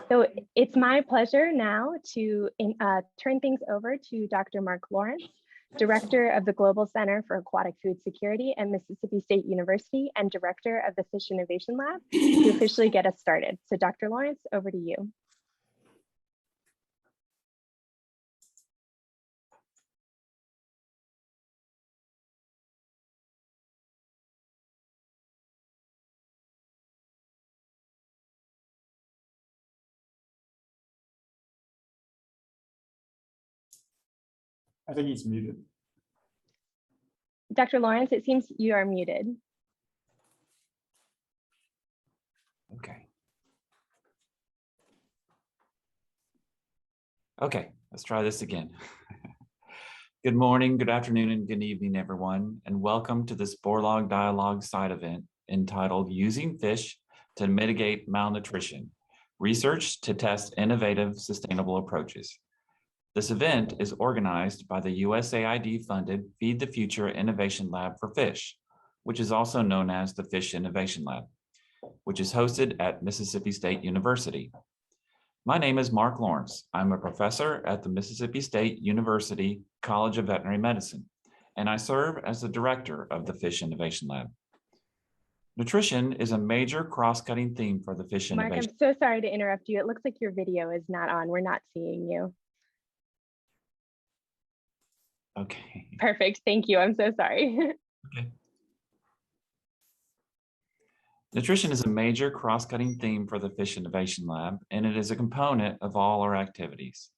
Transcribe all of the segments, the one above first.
So it's my pleasure now to turn things over to Dr. Mark Lawrence, Director of the Global Center for Aquatic Food Security at Mississippi State University and Director of the Fish Innovation Lab, to officially get us started. So Dr. Lawrence, over to you. I think he's muted. Dr. Lawrence, it seems you are muted. Okay, let's try this again. Good morning, good afternoon, and good evening, everyone, and welcome to this Borlaug Dialogue side event entitled Using Fish to Mitigate Malnutrition, Research to Test Innovative Sustainable Approaches. This event is organized by the USAID-funded Feed the Future Innovation Lab for Fish, which is also known as the Fish Innovation Lab, which is hosted at Mississippi State University. My name is Mark Lawrence. I'm a professor at the Mississippi State University College of Veterinary Medicine, and I serve as the director of the Fish Innovation Lab. Nutrition is a major cross-cutting theme for the Fish Innovation. Mark, I'm so sorry to interrupt you. It looks like your video is not on. We're not seeing you. Okay. Perfect. Thank you. I'm so sorry. Okay. Nutrition is a major cross-cutting theme for the Fish Innovation Lab, and it is a component of all our activities.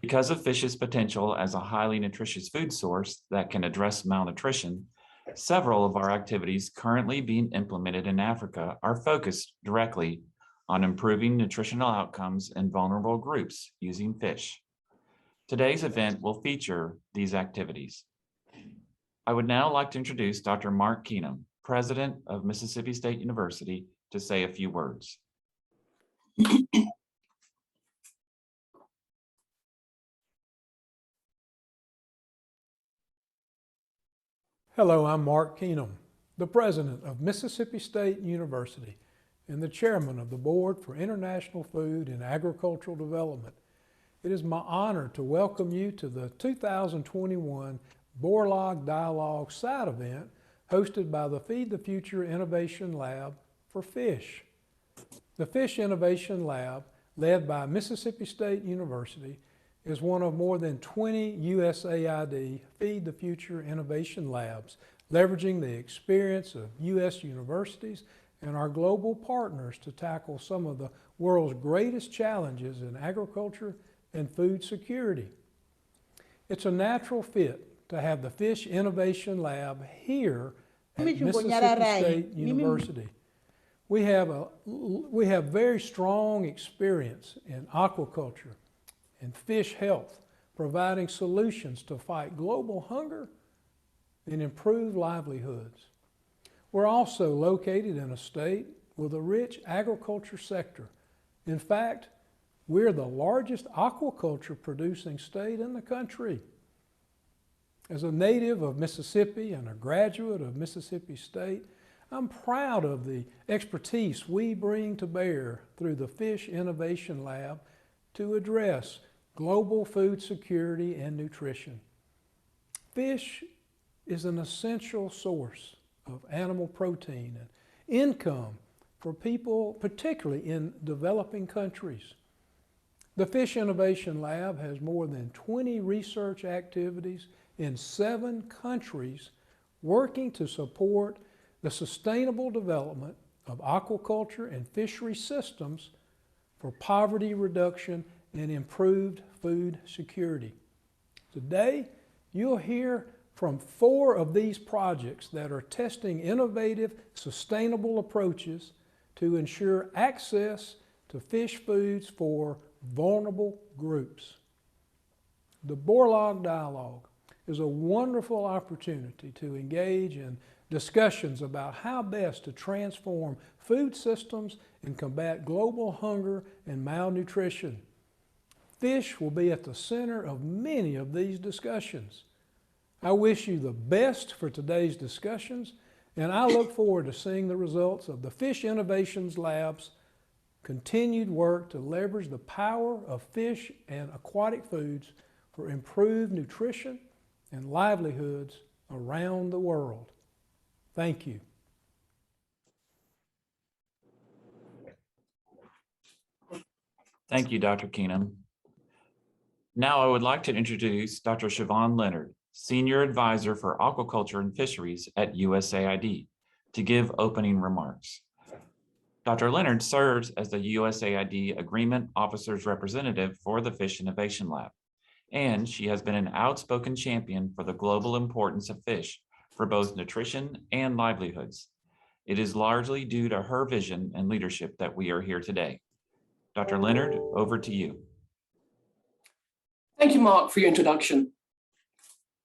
Because of fish's potential as a highly nutritious food source that can address malnutrition, several of our activities currently being implemented in Africa are focused directly on improving nutritional outcomes in vulnerable groups using fish. Today's event will feature these activities. I would now like to introduce Dr. Mark Keenum, President of Mississippi State University, to say a few words. Hello, I'm Mark Keenum, the President of Mississippi State University and the Chairman of the Board for International Food and Agricultural Development. It is my honor to welcome you to the 2021 Borlaug Dialogue side event hosted by the Feed the Future Innovation Lab for Fish. The Fish Innovation Lab, led by Mississippi State University, is one of more than 20 USAID Feed the Future Innovation Labs, leveraging the experience of U.S. universities and our global partners to tackle some of the world's greatest challenges in agriculture and food security. It's a natural fit to have the Fish Innovation Lab here at Mississippi State University. We have very strong experience in aquaculture and fish health, providing solutions to fight global hunger and improve livelihoods. We're also located in a state with a rich agriculture sector. In fact, we're the largest aquaculture producing state in the country. As a native of Mississippi and a graduate of Mississippi State, I'm proud of the expertise we bring to bear through the Fish Innovation Lab to address global food security and nutrition. Fish is an essential source of animal protein and income for people, particularly in developing countries. The Fish Innovation Lab has more than 20 research activities in 7 countries working to support the sustainable development of aquaculture and fishery systems for poverty reduction and improved food security. Today, you'll hear from 4 of these projects that are testing innovative, sustainable approaches to ensure access to fish foods for vulnerable groups. The Borlaug Dialogue is a wonderful opportunity to engage in discussions about how best to transform food systems and combat global hunger and malnutrition. Fish will be at the center of many of these discussions. I wish you the best for today's discussions and I look forward to seeing the results of the Fish Innovations Lab's continued work to leverage the power of fish and aquatic foods for improved nutrition and livelihoods around the world. Thank you. Thank you, Dr. Keenum. Now I would like to introduce Dr. Siobhan Leonard, Senior Advisor for Aquaculture and Fisheries at USAID, to give opening remarks. Dr. Leonard serves as the USAID Agreement Officer's Representative for the Fish Innovation Lab, and she has been an outspoken champion for the global importance of fish for both nutrition and livelihoods. It is largely due to her vision and leadership that we are here today. Dr. Leonard, over to you. Thank you, Mark, for your introduction.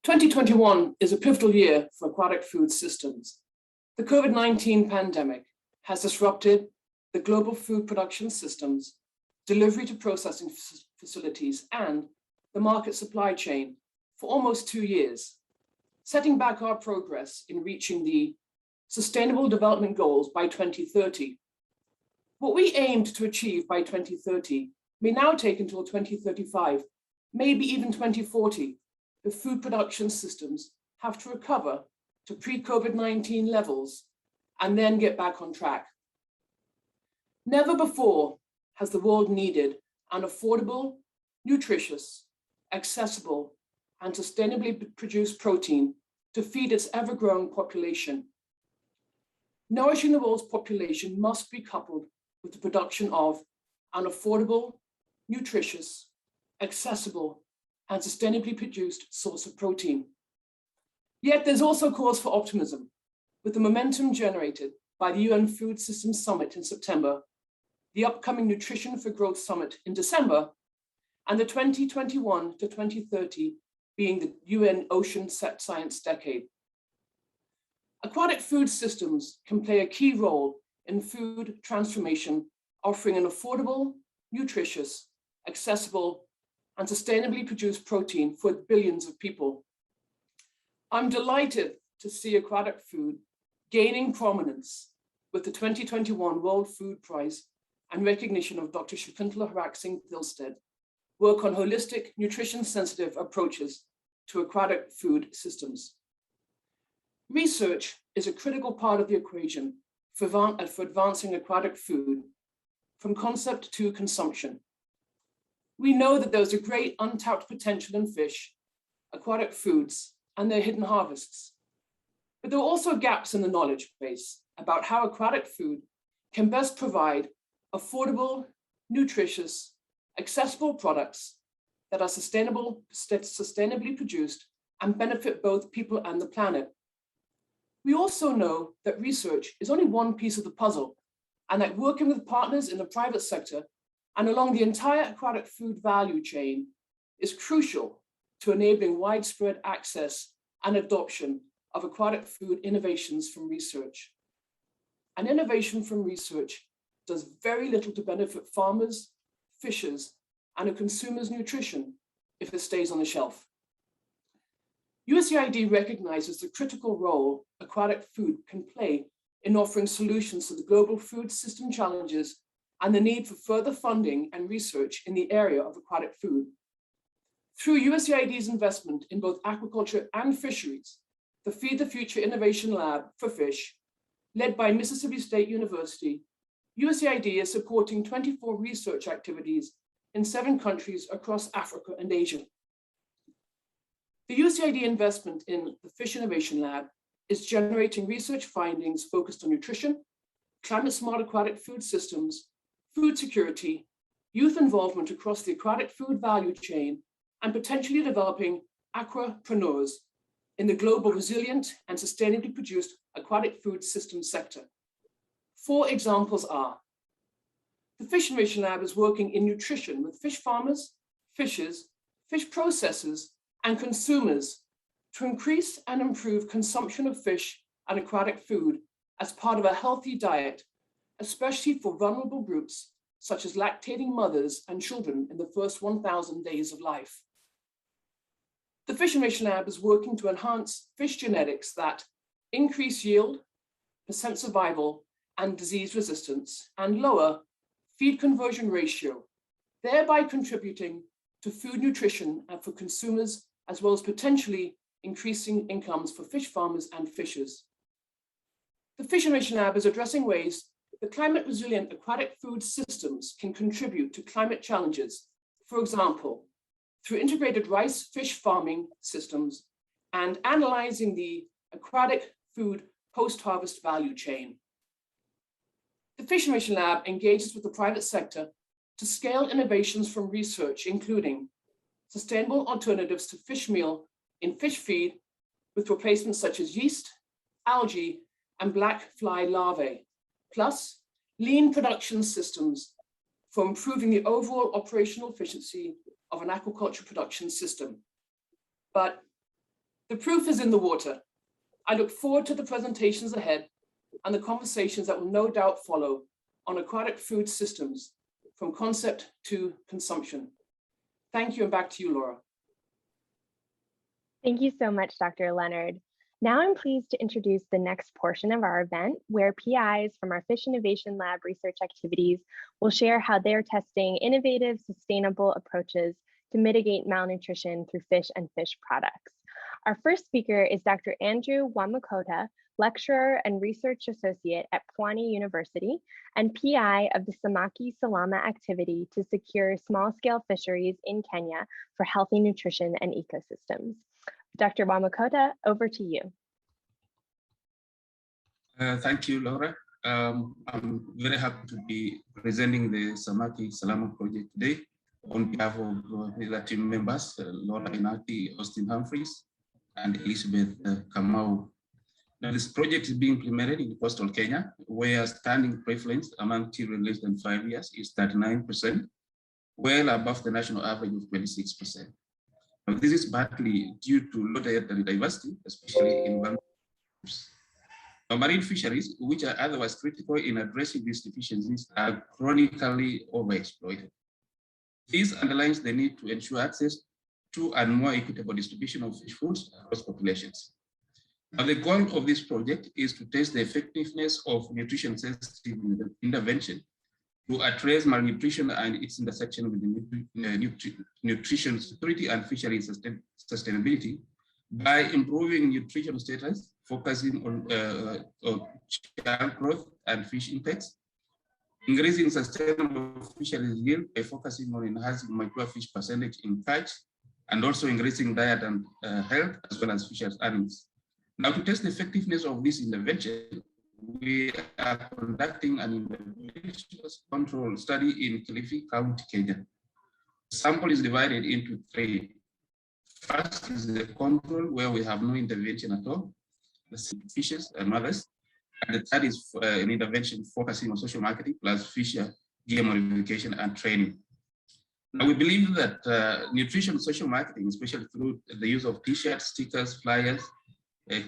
2021 is a pivotal year for aquatic food systems. The COVID-19 pandemic has disrupted the global food production systems, delivery to processing facilities, and the market supply chain for almost 2 years, setting back our progress in reaching the Sustainable Development Goals by 2030. What we aimed to achieve by 2030 may now take until 2035, maybe even 2040, if food production systems have to recover to pre-COVID-19 levels and then get back on track. Never before has the world needed an affordable, nutritious, accessible, and sustainably produced protein to feed its ever-growing population. Nourishing the world's population must be coupled with the production of an affordable, nutritious, accessible, and sustainably produced source of protein. Yet there's also cause for optimism, with the momentum generated by the UN Food Systems Summit in September, the upcoming Nutrition for Growth Summit in December, and the 2021 to 2030 being the UN Ocean Science Decade. Aquatic food systems can play a key role in food transformation, offering an affordable, nutritious, accessible, and sustainably produced protein for billions of people. I'm delighted to see aquatic food gaining prominence with the 2021 World Food Prize and recognition of Dr. Shakuntala Harak-Singh-Dilsted work on holistic, nutrition-sensitive approaches to aquatic food systems. Research is a critical part of the equation for advancing aquatic food from concept to consumption. We know that there's a great untapped potential in fish, aquatic foods, and their hidden harvests. But there are also gaps in the knowledge base about how aquatic food can best provide affordable, nutritious, accessible products that are sustainably produced and benefit both people and the planet. We also know that research is only one piece of the puzzle, and that working with partners in the private sector and along the entire aquatic food value chain is crucial to enabling widespread access and adoption of aquatic food innovations from research. And innovation from research does very little to benefit farmers, fishers, and a consumer's nutrition if it stays on the shelf. USAID recognizes the critical role aquatic food can play in offering solutions to the global food system challenges and the need for further funding and research in the area of aquatic food. Through USAID's investment in both aquaculture and fisheries, the Feed the Future Innovation Lab for Fish, led by Mississippi State University, USAID is supporting 24 research activities in 7 countries across Africa and Asia. The USAID investment in the Fish Innovation Lab is generating research findings focused on nutrition, climate-smart aquatic food systems, food security, youth involvement across the aquatic food value chain, and potentially developing aquapreneurs in the global resilient and sustainably produced aquatic food system sector. 4 examples are: the Fish Innovation Lab is working in nutrition with fish farmers, fishers, fish processors, and consumers to increase and improve consumption of fish and aquatic food as part of a healthy diet, especially for vulnerable groups such as lactating mothers and children in the first 1,000 days of life. The Fish Innovation Lab is working to enhance fish genetics that increase yield, survival and disease resistance, and lower feed conversion ratio, thereby contributing to food nutrition and for consumers, as well as potentially increasing incomes for fish farmers and fishers. The Fish Innovation Lab is addressing ways that climate resilient aquatic food systems can contribute to climate challenges, for example, through integrated rice fish farming systems and analyzing the aquatic food post-harvest value chain. The Fish Innovation Lab engages with the private sector to scale innovations from research, including sustainable alternatives to fish meal in fish feed with replacements such as yeast, algae, and black fly larvae, plus lean production systems for improving the overall operational efficiency of an aquaculture production system. But the proof is in the water. I look forward to the presentations ahead and the conversations that will no doubt follow on aquatic food systems from concept to consumption. Thank you, and back to you, Laura. Thank you so much, Dr. Leonard. Now I'm pleased to introduce the next portion of our event, where PIs from our Fish Innovation Lab research activities will share how they're testing innovative, sustainable approaches to mitigate malnutrition through fish and fish products. Our first speaker is Dr. Andrew Wamakota, lecturer and research associate at Pwani University and PI of the Samaki Salama activity to secure small-scale fisheries in Kenya for healthy nutrition and ecosystems. Dr. Wamakota, over to you. Thank you, Laura. I'm very happy to be presenting the Samaki Salama project today on behalf of the team members, Laura Inati, Austin Humphreys, and Elizabeth Kamau. Now, this project is being implemented in coastal Kenya, where standing prevalence among children less than 5 years is 39%, well above the national average of 26%. Now, this is partly due to low dietary diversity, especially in vulnerable groups. Now, marine fisheries, which are otherwise critical in addressing these deficiencies, are chronically overexploited. This underlines the need to ensure access to and more equitable distribution of fish foods across populations. Now, the goal of this project is to test the effectiveness of nutrition-sensitive intervention to address malnutrition and its intersection with the nutrition security and fishery sustainability by improving nutrition status, focusing on child growth and fish intakes, increasing sustainable fisheries yield by focusing on enhancing microfish percentage in catch, and also increasing diet and health, as well as fisheries earnings. Now, to test the effectiveness of this intervention, we are conducting an individualized control study in Kilifi County, Kenya. The sample is divided into three. First is the control, where we have no intervention at all, the fishes and mothers. And the third is an intervention focusing on social marketing plus fisher gear modification and training. Now, we believe that nutrition social marketing, especially through the use of t-shirts, stickers, flyers,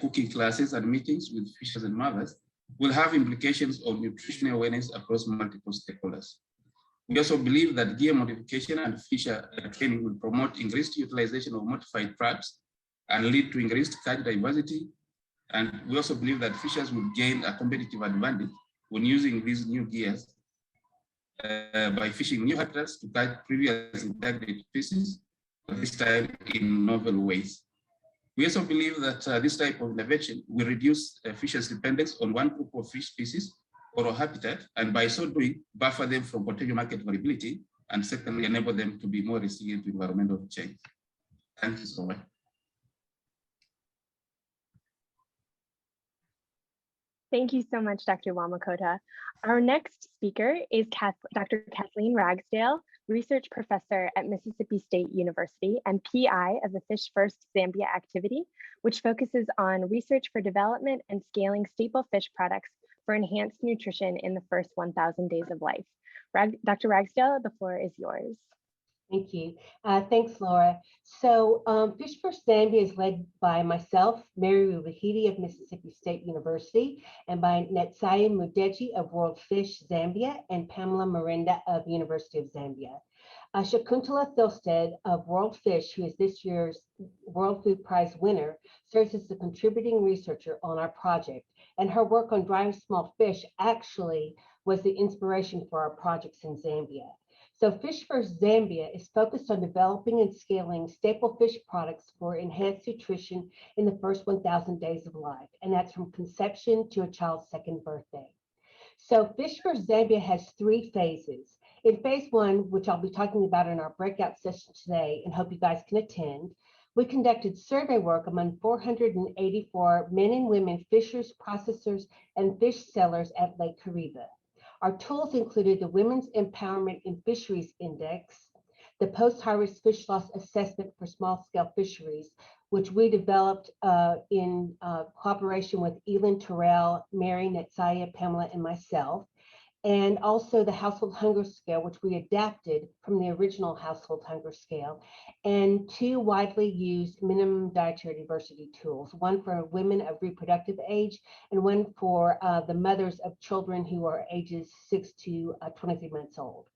cooking classes, and meetings with fishers and mothers, will have implications on nutritional awareness across multiple stakeholders. We also believe that gear modification and fisher training will promote increased utilization of modified traps and lead to increased catch diversity. And we also believe that fishers will gain a competitive advantage when using these new gears by fishing new habitats to catch previous integrated species, this time in novel ways. We also believe that this type of intervention will reduce fishers' dependence on one group of fish species or a habitat, and by so doing, buffer them from potential market variability, and secondly, enable them to be more resilient to environmental change. Thank you so much. Thank you so much, Dr. Wamakota. Our next speaker is Dr. Kathleen Ragsdale, research professor at Mississippi State University and PI of the Fish First Zambia activity, which focuses on research for development and scaling staple fish products for enhanced nutrition in the first 1,000 days of life. Dr. Ragsdale, the floor is yours. Thank you. Thanks, Laura. So Fish First Zambia is led by myself, Mary Rubahidi of Mississippi State University, and by Netsaya Mudeji of World Fish Zambia and Pamela Marinda of University of Zambia. Shakuntala Thilsted of World Fish, who is this year's World Food Prize winner, serves as the contributing researcher on our project. And her work on drying small fish actually was the inspiration for our projects in Zambia. So Fish First Zambia is focused on developing and scaling staple fish products for enhanced nutrition in the first 1,000 days of life. And that's from conception to a child's second birthday. So Fish First Zambia has 3 phases. In phase 1, which I'll be talking about in our breakout session today and hope you guys can attend, we conducted survey work among 484 men and women fishers, processors, and fish sellers at Lake Kariba. Our tools included the Women's Empowerment in Fisheries Index, the Post-Harvest Fish Loss Assessment for Small-Scale Fisheries, which we developed in cooperation with Elin Terrell, Mary, Netsaya, Pamela, and myself, and also the Household Hunger Scale, which we adapted from the original Household Hunger Scale, and 2 widely used minimum dietary diversity tools, one for women of reproductive age and one for the mothers of children who are ages 6 to 23 months old.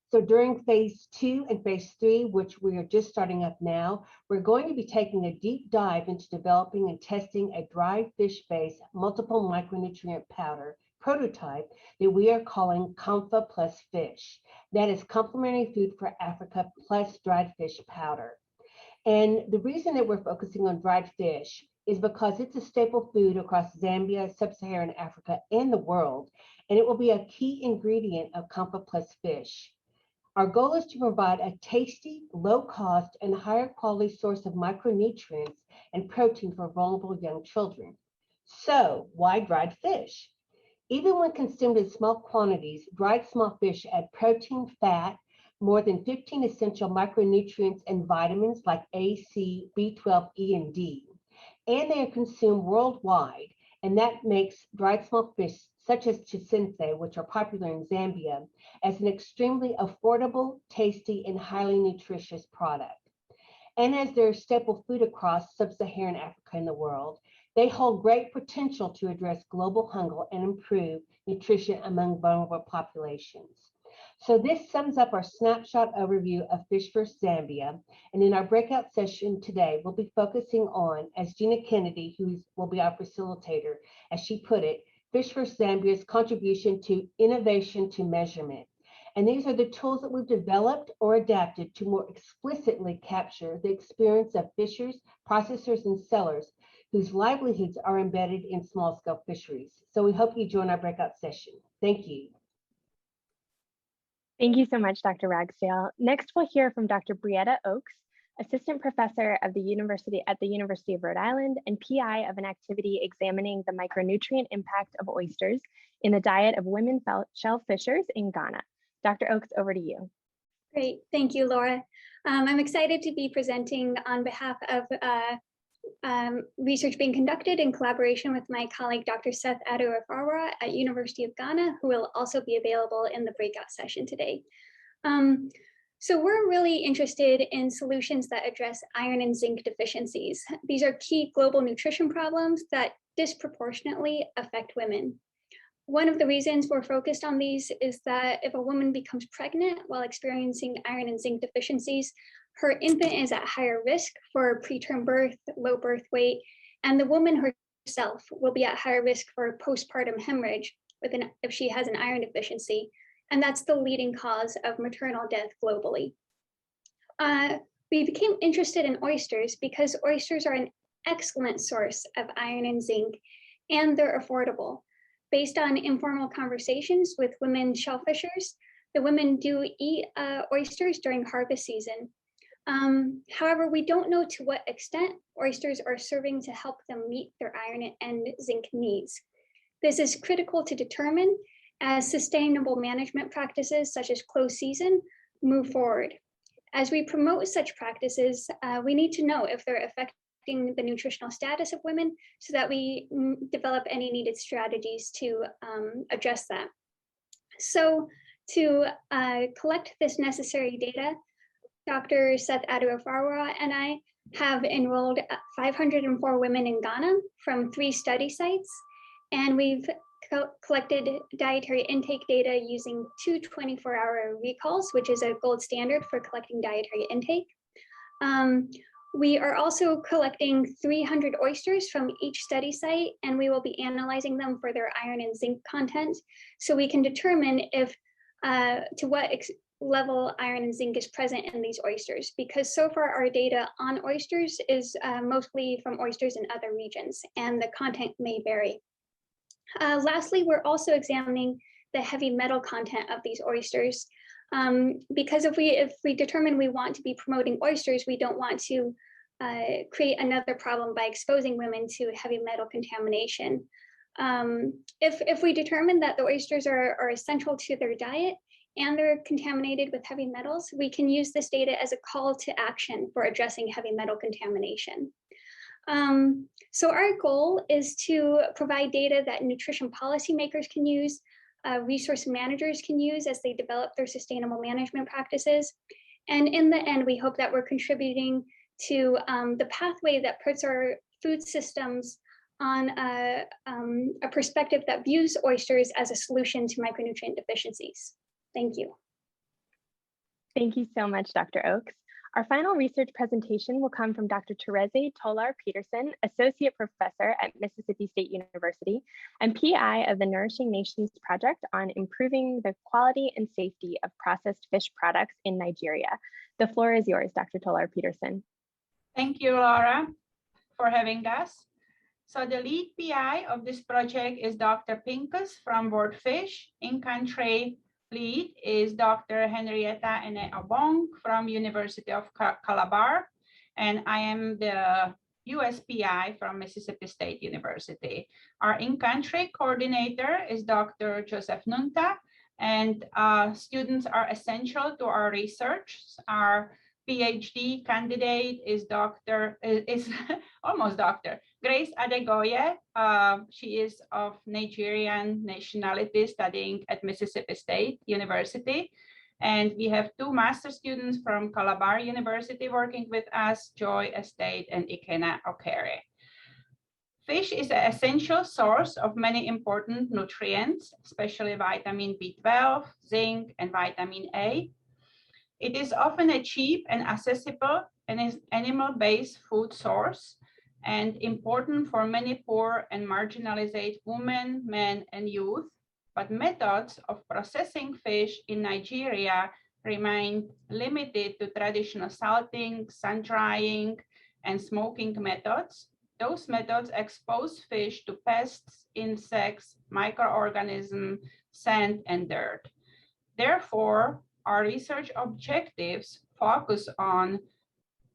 So during phase 2 and phase 3, which we are just starting up now, we're going to be taking a deep dive into developing and testing a dried fish-based multiple micronutrient powder prototype that we are calling Comfa Plus Fish. That is complementary food for Africa plus dried fish powder. And the reason that we're focusing on dried fish is because it's a staple food across Zambia, Sub-Saharan Africa, and the world, and it will be a key ingredient of Comfa Plus Fish. Our goal is to provide a tasty, low-cost, and higher quality source of micronutrients and protein for vulnerable young children. So why dried fish? Even when consumed in small quantities, dried small fish add protein, fat, more than 15 essential micronutrients and vitamins like A, C, B12, E, and D. And they are consumed worldwide, and that makes dried small fish such as chisense, which are popular in Zambia, as an extremely affordable, tasty, and highly nutritious product. And as they're a staple food across Sub-Saharan Africa and the world, they hold great potential to address global hunger and improve nutrition among vulnerable populations. So this sums up our snapshot overview of Fish First Zambia. And in our breakout session today, we'll be focusing on, as Gina Kennedy, who will be our facilitator, as she put it, Fish First Zambia's contribution to innovation to measurement. And these are the tools that we've developed or adapted to more explicitly capture the experience of fishers, processors, and sellers whose livelihoods are embedded in small-scale fisheries. So we hope you join our breakout session. Thank you. Thank you so much, Dr. Ragsdale. Next, we'll hear from Dr. Brietta Oakes, Assistant Professor at the University of Rhode Island and PI of an activity examining the micronutrient impact of oysters in the diet of women shellfishers in Ghana. Dr. Oakes, over to you. Great, thank you, Laura. I'm excited to be presenting on behalf of research being conducted in collaboration with my colleague, Dr. Seth Adu-Afarwa at University of Ghana, who will also be available in the breakout session today. So we're really interested in solutions that address iron and zinc deficiencies. These are key global nutrition problems that disproportionately affect women. One of the reasons we're focused on these is that if a woman becomes pregnant while experiencing iron and zinc deficiencies, her infant is at higher risk for preterm birth, low birth weight, and the woman herself will be at higher risk for postpartum hemorrhage if she has an iron deficiency. And that's the leading cause of maternal death globally. We became interested in oysters because oysters are an excellent source of iron and zinc, and they're affordable. Based on informal conversations with women shellfishers, the women do eat oysters during harvest season. However, we don't know to what extent oysters are serving to help them meet their iron and zinc needs. This is critical to determine as sustainable management practices such as closed season move forward. As we promote such practices, we need to know if they're affecting the nutritional status of women so that we develop any needed strategies to address that. So to collect this necessary data, Dr. Seth Adu-Afarwa and I have enrolled 504 women in Ghana from 3 study sites, and we've collected dietary intake data using 2 24-hour recalls, which is a gold standard for collecting dietary intake. We are also collecting 300 oysters from each study site, and we will be analyzing them for their iron and zinc content, so we can determine if to what level iron and zinc is present in these oysters, because so far our data on oysters is mostly from oysters in other regions, and the content may vary. Lastly, we're also examining the heavy metal content of these oysters, because if we determine we want to be promoting oysters, we don't want to create another problem by exposing women to heavy metal contamination. If we determine that the oysters are essential to their diet and they're contaminated with heavy metals, we can use this data as a call to action for addressing heavy metal contamination. So our goal is to provide data that nutrition policymakers can use, resource managers can use as they develop their sustainable management practices. And in the end, we hope that we're contributing to the pathway that puts our food systems on a perspective that views oysters as a solution to micronutrient deficiencies. Thank you. Thank you so much, Dr. Oakes. Our final research presentation will come from Dr. Therese Tolar-Peterson, Associate Professor at Mississippi State University and PI of the Nourishing Nations Project on improving the quality and safety of processed fish products in Nigeria. The floor is yours, Dr. Tolar-Peterson. Thank you, Laura, for having us. So the lead PI of this project is Dr. Pincus from World Fish. In-country lead is Dr. Henrietta Ene-Obong from University of Calabar, and I am the US PI from Mississippi State University. Our in-country coordinator is Dr. Joseph Nunta, and students are essential to our research. Our PhD candidate is almost Dr. Grace Adegoye. She is of Nigerian nationality, studying at Mississippi State University. And we have 2 master students from Calabar University working with us, Joy Estate and Ikena Okere. Fish is an essential source of many important nutrients, especially vitamin B12, zinc, and vitamin A. It is often a cheap and accessible and is animal-based food source and important for many poor and marginalized women, men, and youth. But methods of processing fish in Nigeria remain limited to traditional salting, sun-drying, and smoking methods. Those methods expose fish to pests, insects, microorganisms, sand, and dirt. Therefore, our research objectives focus on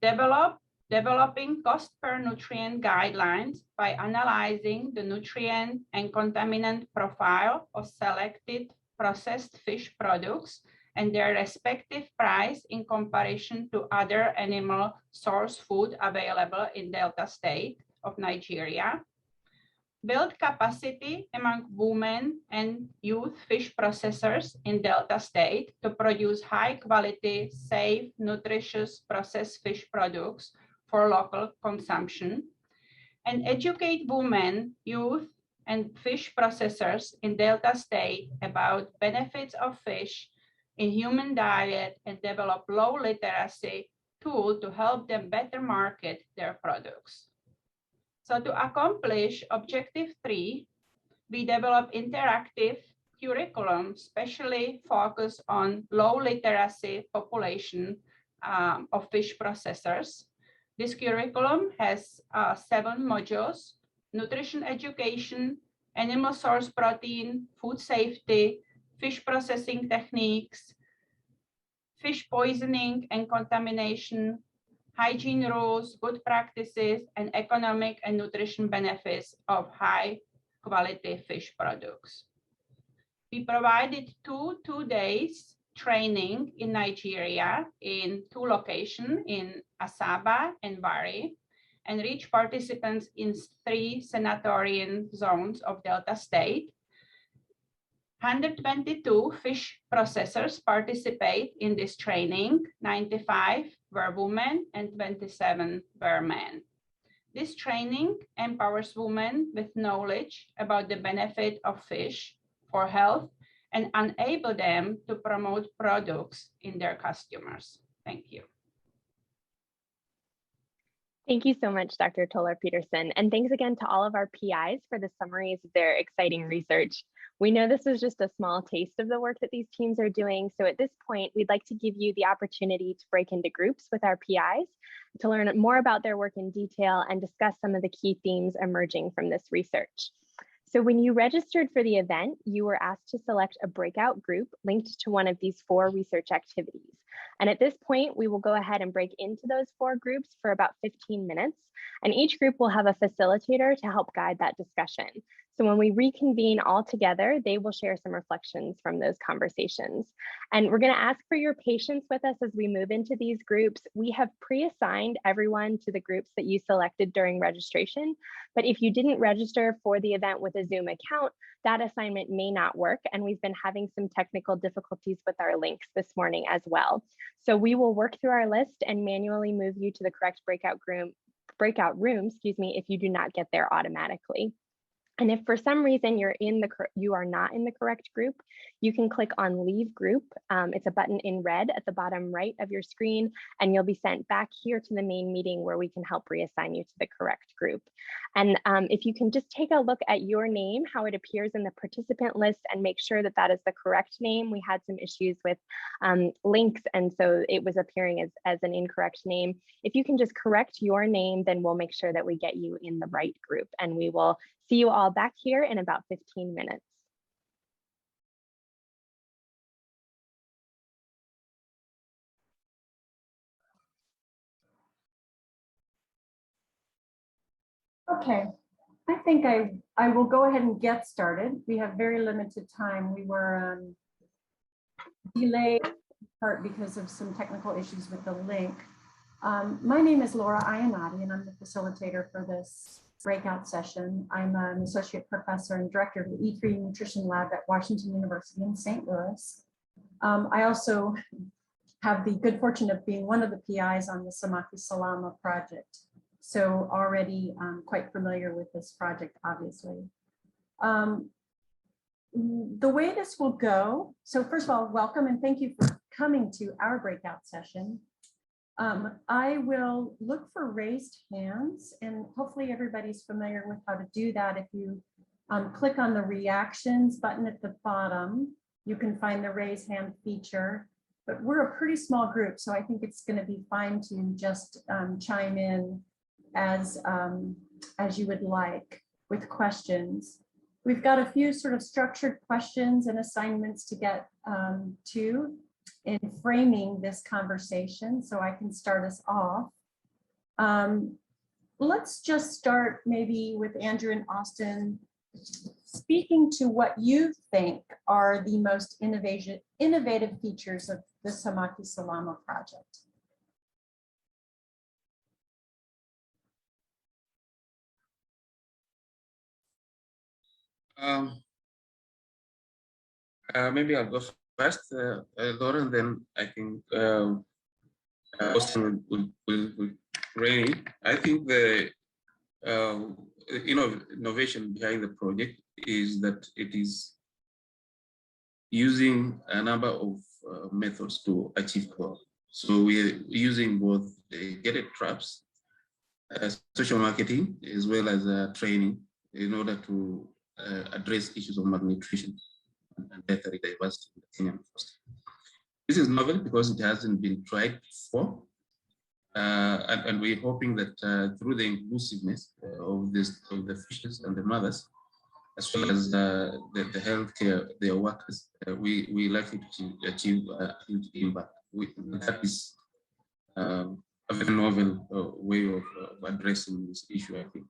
developing cost per nutrient guidelines by analyzing the nutrient and contaminant profile of selected processed fish products and their respective price in comparison to other animal source food available in Delta State of Nigeria. Build capacity among women and youth fish processors in Delta State to produce high quality, safe, nutritious processed fish products for local consumption, and educate women, youth, and fish processors in Delta State about benefits of fish in human diet and develop low literacy tool to help them better market their products. So to accomplish objective 3, we develop interactive curriculum, specially focused on low literacy population of fish processors. This curriculum has 7 modules: nutrition education, animal source protein, food safety, fish processing techniques, fish poisoning and contamination, hygiene rules, good practices, and economic and nutrition benefits of high quality fish products. We provided 2 days training in Nigeria in 2 locations, in Asaba and Bari, and reached participants in 3 senatorial zones of Delta State. 122 fish processors participate in this training, 95 were women and 27 were men. This training empowers women with knowledge about the benefit of fish for health and enable them to promote products in their customers. Thank you. Thank you so much, Dr. Toller-Peterson. And thanks again to all of our PIs for the summaries of their exciting research. We know this was just a small taste of the work that these teams are doing. So at this point, we'd like to give you the opportunity to break into groups with our PIs to learn more about their work in detail and discuss some of the key themes emerging from this research. So when you registered for the event, you were asked to select a breakout group linked to one of these 4 research activities. And at this point, we will go ahead and break into those 4 groups for about 15 minutes. And each group will have a facilitator to help guide that discussion. So when we reconvene all together, they will share some reflections from those conversations. And we're going to ask for your patience with us as we move into these groups. We have pre-assigned everyone to the groups that you selected during registration. But if you didn't register for the event with a Zoom account, that assignment may not work. And we've been having some technical difficulties with our links this morning as well. So we will work through our list and manually move you to the correct breakout room, if you do not get there automatically. And if for some reason you are not in the correct group, you can click on Leave Group. It's a button in red at the bottom right of your screen, and you'll be sent back here to the main meeting where we can help reassign you to the correct group. And if you can just take a look at your name, how it appears in the participant list, and make sure that that is the correct name. We had some issues with links, and so it was appearing as an incorrect name. If you can just correct your name, then we'll make sure that we get you in the right group, and we will see you all back here in about 15 minutes. Okay, I think I will go ahead and get started. We have very limited time. We were delayed in part because of some technical issues with the link. My name is Laura Iannotti, and I'm the facilitator for this breakout session. I'm an associate professor and director of the E3 Nutrition Lab at Washington University in St. Louis. I also have the good fortune of being one of the PIs on the Samaki Salama project. So already quite familiar with this project, obviously. The way this will go, so first of all, welcome and thank you for coming to our breakout session. I will look for raised hands, and hopefully everybody's familiar with how to do that. If you click on the reactions button at the bottom, you can find the raise hand feature. But we're a pretty small group, so I think it's going to be fine to just chime in as you would like with questions. We've got a few sort of structured questions and assignments to get to in framing this conversation, so I can start us off. Let's just start maybe with Andrew and Austin speaking to what you think are the most innovative features of the Samaki Salama project. Maybe I'll go first, Laura, and then I think Austin will rein. I think the innovation behind the project is that it is using a number of methods to achieve goal. So we're using both gated traps, social marketing, as well as training in order to address issues of malnutrition and dietary diversity in the Kenyan coast. This is novel because it hasn't been tried before. And we're hoping that through the inclusiveness of the fishes and the mothers, as well as the healthcare, their workers, we're likely to achieve a huge impact. That is a very novel way of addressing this issue, I think.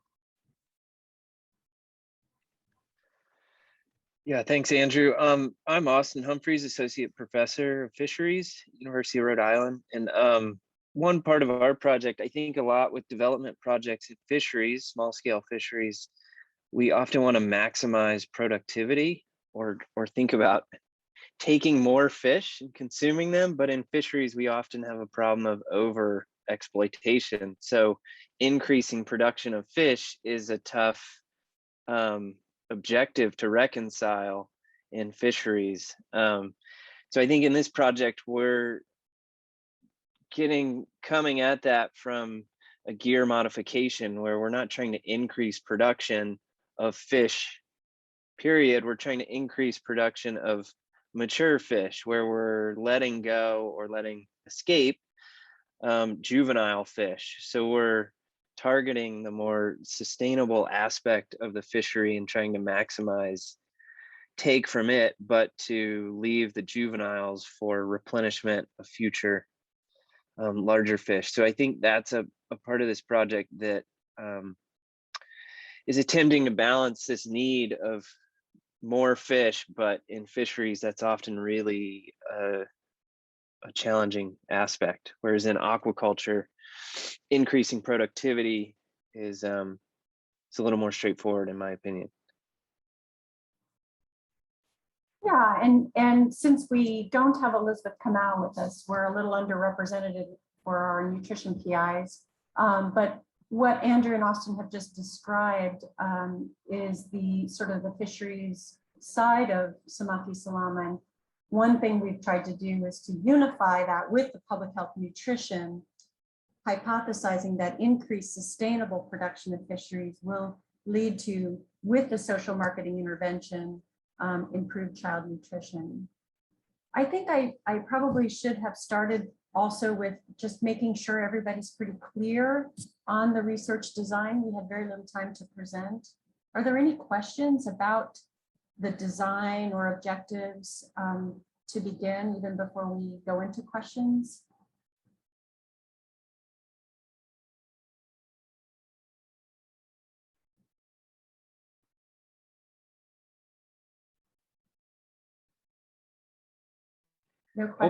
Yeah, thanks, Andrew. I'm Austin Humphreys, Associate Professor of Fisheries, University of Rhode Island. And one part of our project, I think a lot with development projects at fisheries, small scale fisheries, we often want to maximize productivity or think about taking more fish and consuming them. But in fisheries, we often have a problem of over exploitation. So increasing production of fish is a tough objective to reconcile in fisheries. So I think in this project, we're coming at that from a gear modification where we're not trying to increase production of fish, period. We're trying to increase production of mature fish where we're letting go or letting escape juvenile fish. So we're targeting the more sustainable aspect of the fishery and trying to maximize take from it, but to leave the juveniles for replenishment of future larger fish. So I think that's a part of this project that is attempting to balance this need of more fish, but in fisheries, that's often really a challenging aspect. Whereas in aquaculture, increasing productivity is it's a little more straightforward, in my opinion. Yeah, and since we don't have Elizabeth Kamau with us, we're a little underrepresented for our nutrition PIs. But what Andrew and Austin have just described is the sort of the fisheries side of Samaki Salama. And one thing we've tried to do is to unify that with the public health nutrition, hypothesizing that increased sustainable production of fisheries will lead to, with the social marketing intervention, improved child nutrition. I think I probably should have started also with just making sure everybody's pretty clear on the research design. We had very little time to present. Are there any questions about the design or objectives to begin, even before we go into questions? No I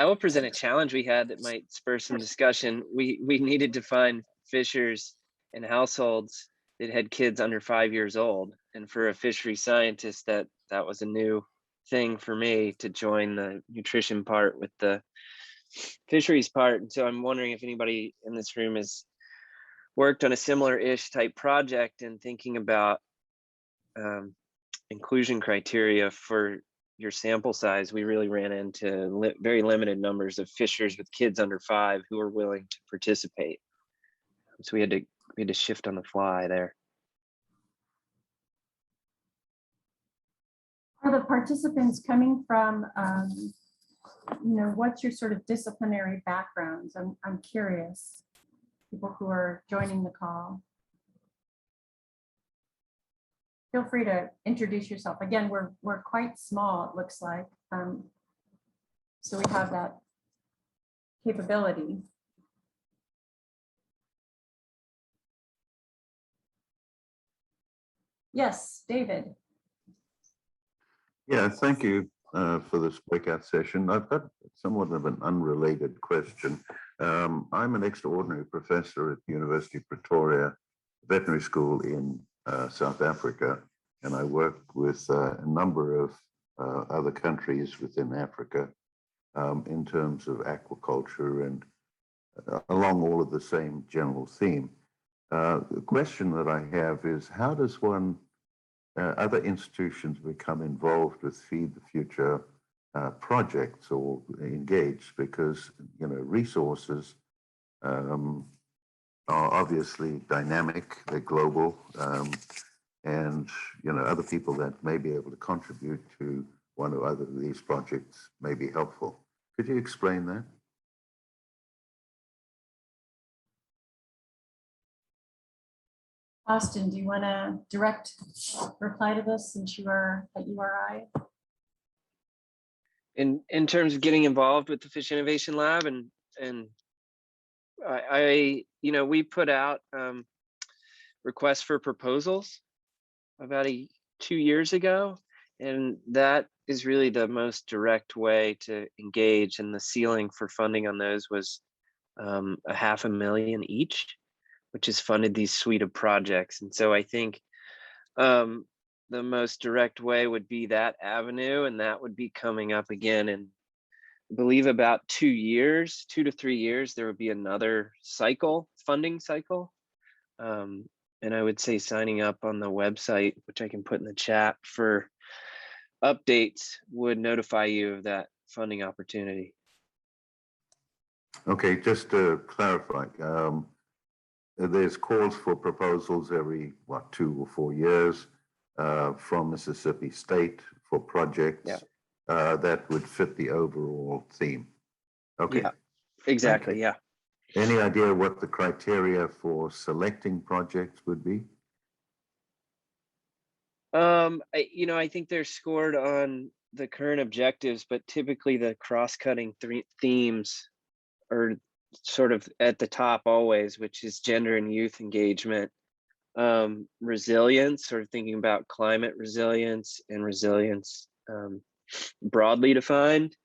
will present a challenge we had that might spur some discussion. We needed to find fishers and households that had kids under 5 years old. And for a fishery scientist, that was a new thing for me to join the nutrition part with the fisheries part. And so I'm wondering if anybody in this room has worked on a similar-ish type project and thinking about inclusion criteria for your sample size. We really ran into very limited numbers of fishers with kids under 5 who were willing to participate. So we had to shift on the fly there. Are the participants coming from, what's your sort of disciplinary backgrounds? I'm curious, people who are joining the call. Feel free to introduce yourself. Again, we're quite small, it looks like. So we have that capability. Yes, David. Yeah, thank you for this breakout session. I've got somewhat of an unrelated question. I'm an extraordinary professor at the University of Pretoria Veterinary School in South Africa, and I work with a number of other countries within Africa in terms of aquaculture and along all of the same general theme. The question that I have is, how does other institutions become involved with Feed the Future projects or engage? Because resources are obviously dynamic, they're global, and other people that may be able to contribute to one or other of these projects may be helpful. Could you explain that? Austin, do you want to direct reply to this since you are at URI? In terms of getting involved with the Fish Innovation Lab, and we put out requests for proposals about 2 years ago, and that is really the most direct way to engage. And the ceiling for funding on those was $500,000 each, which has funded these suite of projects. And so I think the most direct way would be that avenue, and that would be coming up again in believe about 2 years, 2 to 3 years, there would be another cycle, funding cycle. And I would say signing up on the website, which I can put in the chat for updates, would notify you of that funding opportunity. Okay, just to clarify, there's calls for proposals every, what, 2 or 4 years from Mississippi State for projects that would fit the overall theme. Okay. Yeah, exactly, yeah. Any idea what the criteria for selecting projects would be? I think they're scored on the current objectives, but typically the cross-cutting themes are sort of at the top always, which is gender and youth engagement, resilience, sort of thinking about climate resilience and resilience broadly defined.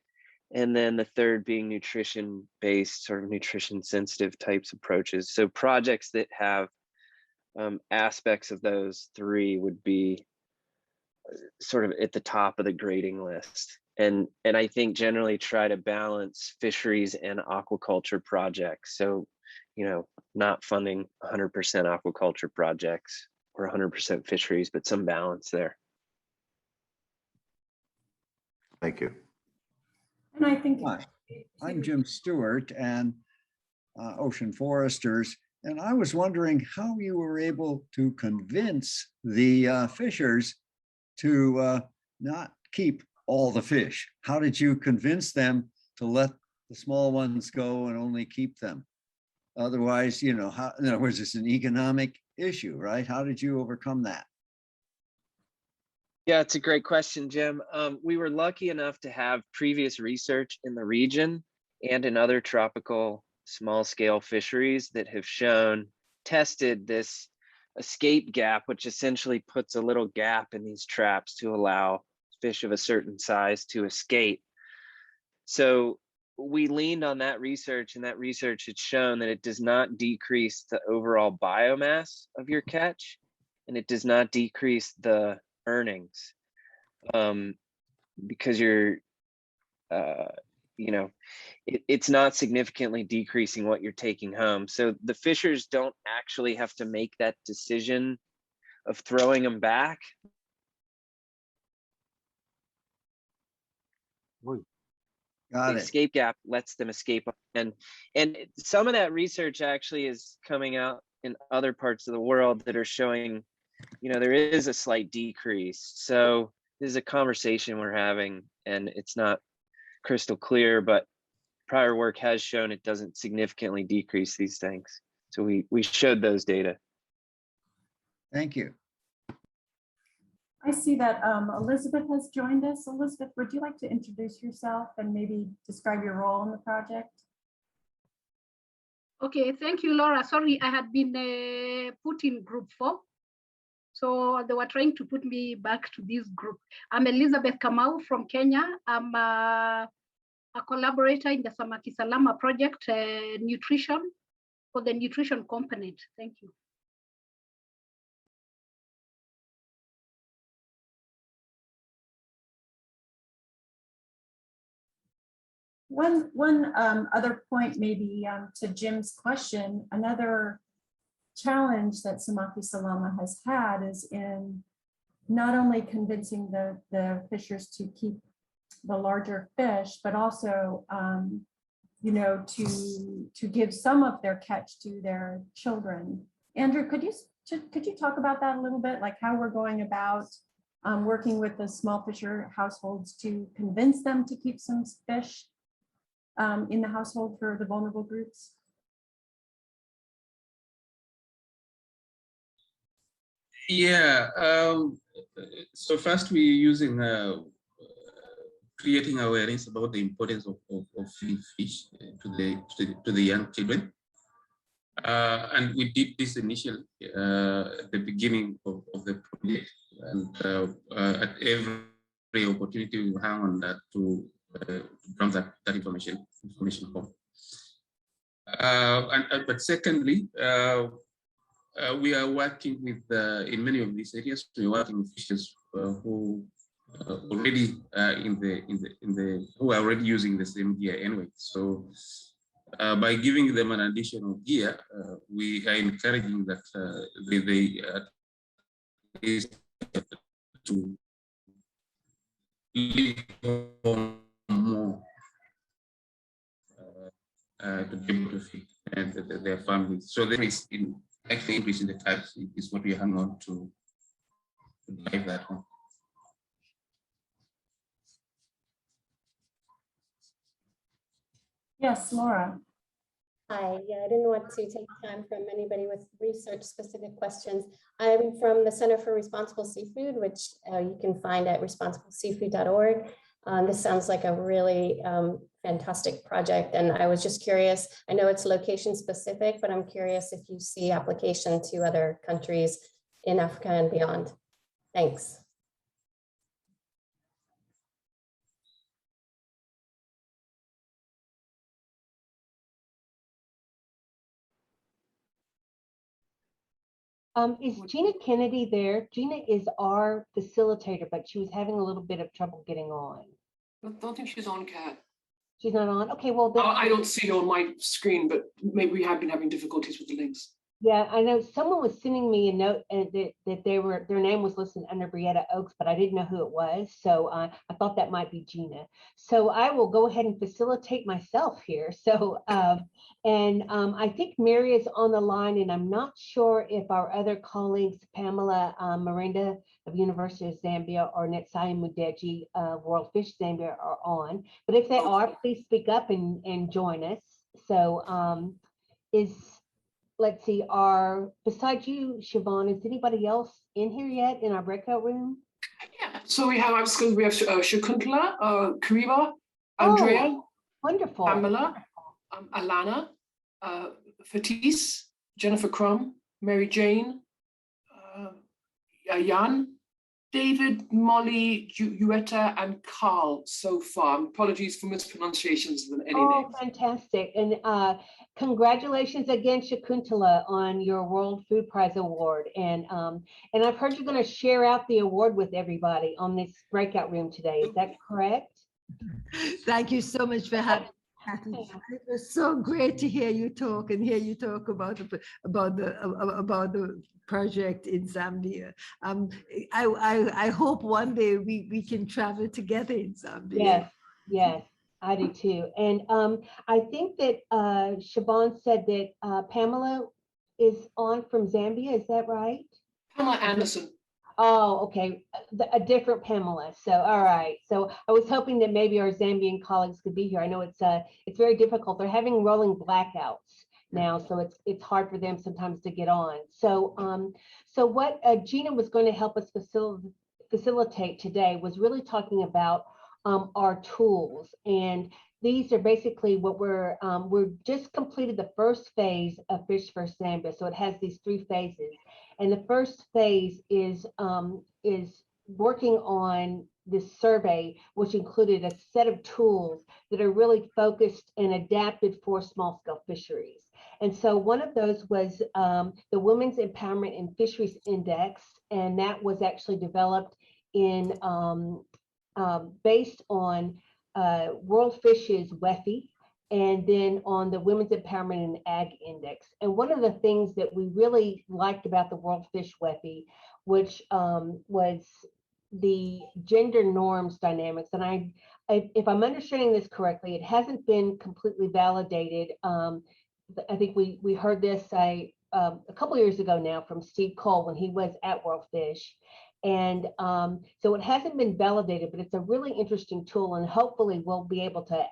And then the third being nutrition-based, sort of nutrition-sensitive types approaches. So projects that have aspects of those three would be sort of at the top of the grading list. And I think generally try to balance fisheries and aquaculture projects. So, not funding 100% aquaculture projects or 100% fisheries, but some balance there. Thank you. And I think Hi, I'm Jim Stewart and Ocean Foresters, and I was wondering how you were able to convince the fishers to not keep all the fish. How did you convince them to let the small ones go and only keep them? Otherwise, how, in other words, it's an economic issue, right? How did you overcome that? Yeah, it's a great question, Jim. We were lucky enough to have previous research in the region and in other tropical small-scale fisheries that have tested this escape gap, which essentially puts a little gap in these traps to allow fish of a certain size to escape. So we leaned on that research, and that research had shown that it does not decrease the overall biomass of your catch, and it does not decrease the earnings, because it's not significantly decreasing what you're taking home. So the fishers don't actually have to make that decision of throwing them back. Got The it. escape gap lets them escape, and some of that research actually is coming out in other parts of the world that are showing, there is a slight decrease. So this is a conversation we're having, and it's not crystal clear, but prior work has shown it doesn't significantly decrease these things. So we showed those data. Thank you. I see that Elizabeth has joined us. Elizabeth, would you like to introduce yourself and maybe describe your role in the project? Okay, thank you, Laura. Sorry, I had been put in group 4. So they were trying to put me back to this group. I'm Elizabeth Kamau from Kenya. I'm a collaborator in the Samaki Salama project, nutrition, for the nutrition component. Thank you. One other point maybe to Jim's question, another challenge that Samaki Salama has had is in not only convincing the fishers to keep the larger fish, but also, to give some of their catch to their children. Andrew, could you talk about that a little bit, like how we're going about working with the small fisher households to convince them to keep some fish in the household for the vulnerable groups? Yeah, so first we're using creating awareness about the importance of feeding fish to the young children. And we did this initially at the beginning of the project, and at every opportunity we hang on that to bring that information home. But secondly, we are working with, in many of these areas, we're working with fishers who already who are already using the same gear anyway. So by giving them an additional gear, we are encouraging that they to live more to be able to feed and their families. So there is actually increase in the types is what we hang on to drive that home. Yes, Laura. Hi, yeah, I didn't want to take time from anybody with research-specific questions. I'm from the Center for Responsible Seafood, which you can find at responsibleseafood.org. This sounds like a really fantastic project, and I was just curious. I know it's location-specific, but I'm curious if you see application to other countries in Africa and beyond. Thanks. Is Gina Kennedy there? Gina is our facilitator, but she was having a little bit of trouble getting on. I don't think she's on, Kat. She's not on? Okay, well. Then I don't see her on my screen, but maybe we have been having difficulties with the links. Yeah, I know someone was sending me a note that their name was listed under Brietta Oaks, but I didn't know who it was. So I thought that might be Gina. So I will go ahead and facilitate myself here. So, I think Mary is on the line, and I'm not sure if our other colleagues, Pamela Miranda of University of Zambia or Netsai Mudeji of World Fish Zambia are on. But if they are, please speak up and join us. So let's see, besides you, Siobhan, is anybody else in here yet in our breakout room? Yeah, so we have Shakuntala, Kariba, Andrea, oh, wonderful. Pamela, Alana, Fatis, Jennifer Crum, Mary Jane, Jan, David, Molly, Ueta, and Carl so far. Apologies for mispronunciations of any names. Fantastic. And congratulations again, Shakuntala, on your World Food Prize Award. And I've heard you're going to share out the award with everybody on this breakout room today. Is that correct? Thank you so much for having me. It was so great to hear you talk and hear you talk about the project in Zambia. I hope one day we can travel together in Zambia. Yes, I do too. And I think that Siobhan said that Pamela is on from Zambia. Is that right? Pamela Anderson. Oh, okay, a different Pamela. So, all right. So I was hoping that maybe our Zambian colleagues could be here. I know it's very difficult. They're having rolling blackouts now, so it's hard for them sometimes to get on. So, so what Gina was going to help us facilitate today was really talking about our tools, and these are basically what we're just completed the first phase of Fish First Zambia. So it has these 3 phases. And the first phase is working on this survey, which included a set of tools that are really focused and adapted for small-scale fisheries. And so one of those was the Women's Empowerment in Fisheries Index, and that was actually developed in based on World Fish's WEFI, and then on the Women's Empowerment in Ag Index. And one of the things that we really liked about the World Fish WEFI, which was the gender norms dynamics. And if I'm understanding this correctly, it hasn't been completely validated. I think we heard this a couple years ago now from Steve Cole when he was at World Fish. And so it hasn't been validated, but it's a really interesting tool, and hopefully we'll be able to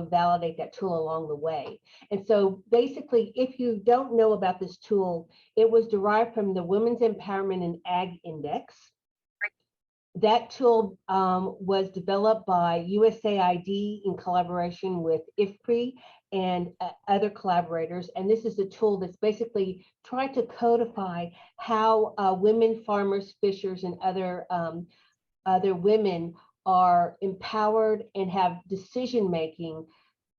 validate that tool along the way. And so basically, if you don't know about this tool, it was derived from the Women's Empowerment in Ag Index. That tool was developed by USAID in collaboration with IFPRI and other collaborators. And this is a tool that's basically trying to codify how women farmers, fishers, and other women are empowered and have decision-making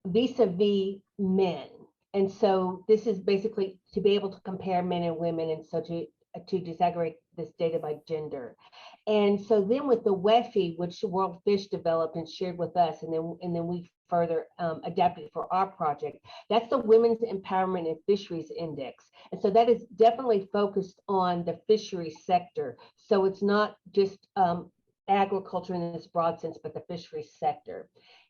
vis-a-vis men. And so this is basically to be able to compare men and women, and so to disaggregate this data by gender. And so then with the WEFI, which World Fish developed and shared with us, and then we further adapted for our project, that's the Women's Empowerment in Fisheries Index. And so that is definitely focused on the fisheries sector. So it's not just agriculture in this broad sense, but the fisheries sector.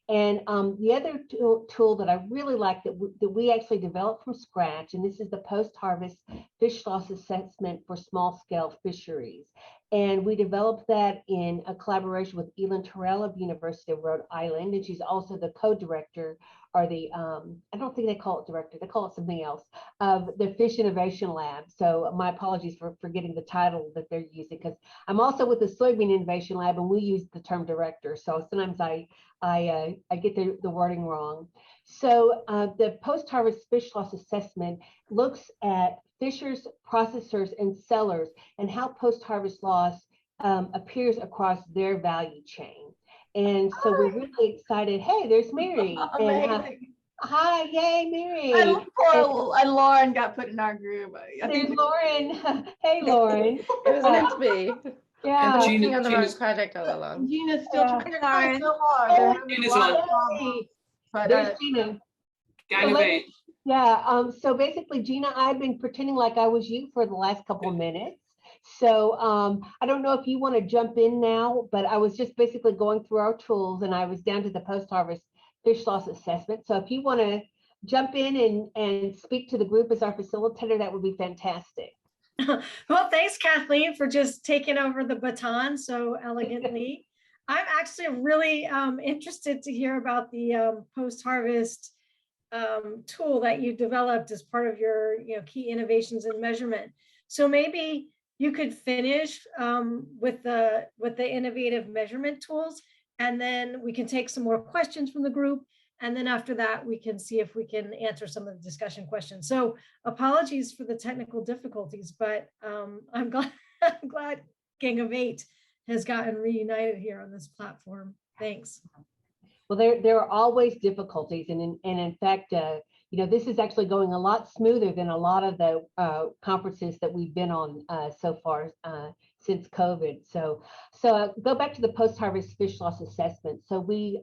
And the other tool that I really like that we actually developed from scratch, and this is the post-harvest fish loss assessment for small-scale fisheries. And we developed that in a collaboration with Elin Terrell of the University of Rhode Island, and she's also the co-director, or the, I don't think they call it director, they call it something else, of the Fish Innovation Lab. So my apologies for forgetting the title that they're using, because I'm also with the Soybean Innovation Lab, and we use the term director. So sometimes I get the wording wrong. So the post-harvest fish loss assessment looks at fishers, processors, and sellers, and how post-harvest loss appears across their value chain. And so we're really excited. Hey, there's Mary. And, hi, yay, Mary. And Lauren got put in our group. There's Lauren. Hey, Lauren. It was meant to be. Yeah. And Gina, on the wrong project all along. Gina's still trying to try so hard. Gina's on. There's Gina. Yeah, so basically, Gina, I've been pretending like I was you for the last couple of minutes. So I don't know if you want to jump in now, but I was just basically going through our tools, and I was down to the post-harvest fish loss assessment. So if you want to jump in and speak to the group as our facilitator, that would be fantastic. Well, thanks, Kathleen, for just taking over the baton so elegantly. I'm actually really interested to hear about the post-harvest tool that you developed as part of your key innovations in measurement. So maybe you could finish with the innovative measurement tools, and then we can take some more questions from the group. And then after that, we can see if we can answer some of the discussion questions. So apologies for the technical difficulties, but I'm glad Gang of Eight has gotten reunited here on this platform. Thanks. Well, there are always difficulties, and in fact, this is actually going a lot smoother than a lot of the conferences that we've been on so far since COVID. So go back to the post-harvest fish loss assessment. So we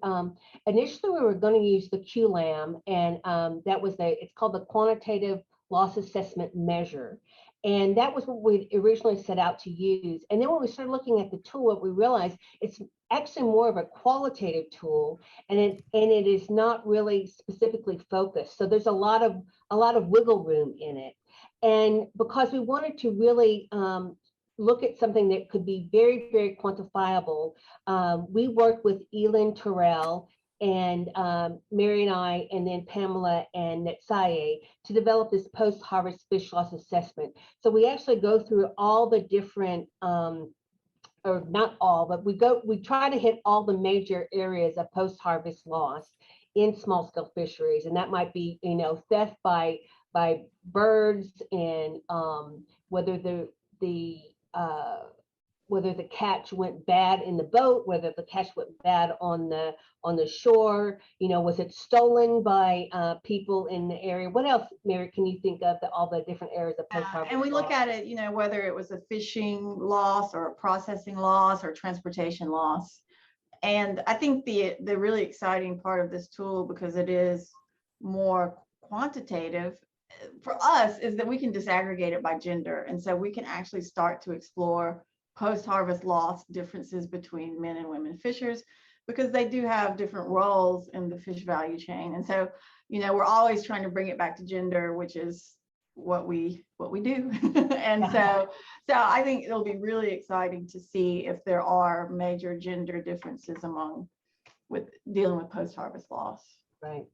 initially we were going to use the QLAM, and that was it's called the Quantitative Loss Assessment Measure. And that was what we originally set out to use. And then when we started looking at the tool, what we realized it's actually more of a qualitative tool, and it is not really specifically focused. So there's a lot of wiggle room in it. And because we wanted to really look at something that could be very, very quantifiable, we worked with Elin Terrell and Mary and I, and then Pamela and Netsaye to develop this post-harvest fish loss assessment. So we actually go through all the different, or not all, but we try to hit all the major areas of post-harvest loss in small-scale fisheries, and that might be, theft by birds, and whether the catch went bad in the boat, whether the catch went bad on the shore, was it stolen by people in the area? What else, Mary, can you think of all the different areas of post-harvest and we loss? look at it, whether it was a fishing loss or a processing loss or transportation loss. And I think the really exciting part of this tool, because it is more quantitative for us, is that we can disaggregate it by gender. And so we can actually start to explore post-harvest loss differences between men and women fishers, because they do have different roles in the fish value chain. And so, we're always trying to bring it back to gender, which is what we do. And so I think it'll be really exciting to see if there are major gender differences with dealing with post-harvest loss. Right.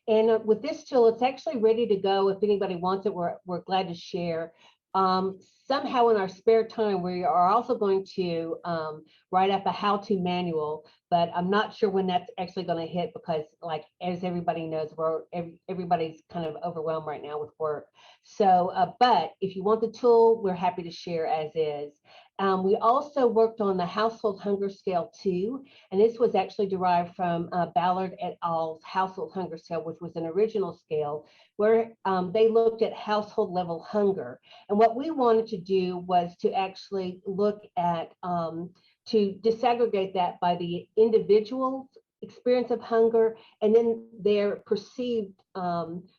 And with this tool, it's actually ready to go. If anybody wants it, we're glad to share. Somehow in our spare time, we are also going to write up a how-to manual, but I'm not sure when that's actually going to hit, because as everybody knows, everybody's kind of overwhelmed right now with work. So, but if you want the tool, we're happy to share as is. We also worked on the household hunger scale too, and this was actually derived from Ballard et al.'s household hunger scale, which was an original scale where they looked at household level hunger. And what we wanted to do was to actually look at, to disaggregate that by the individual's experience of hunger and then their perceived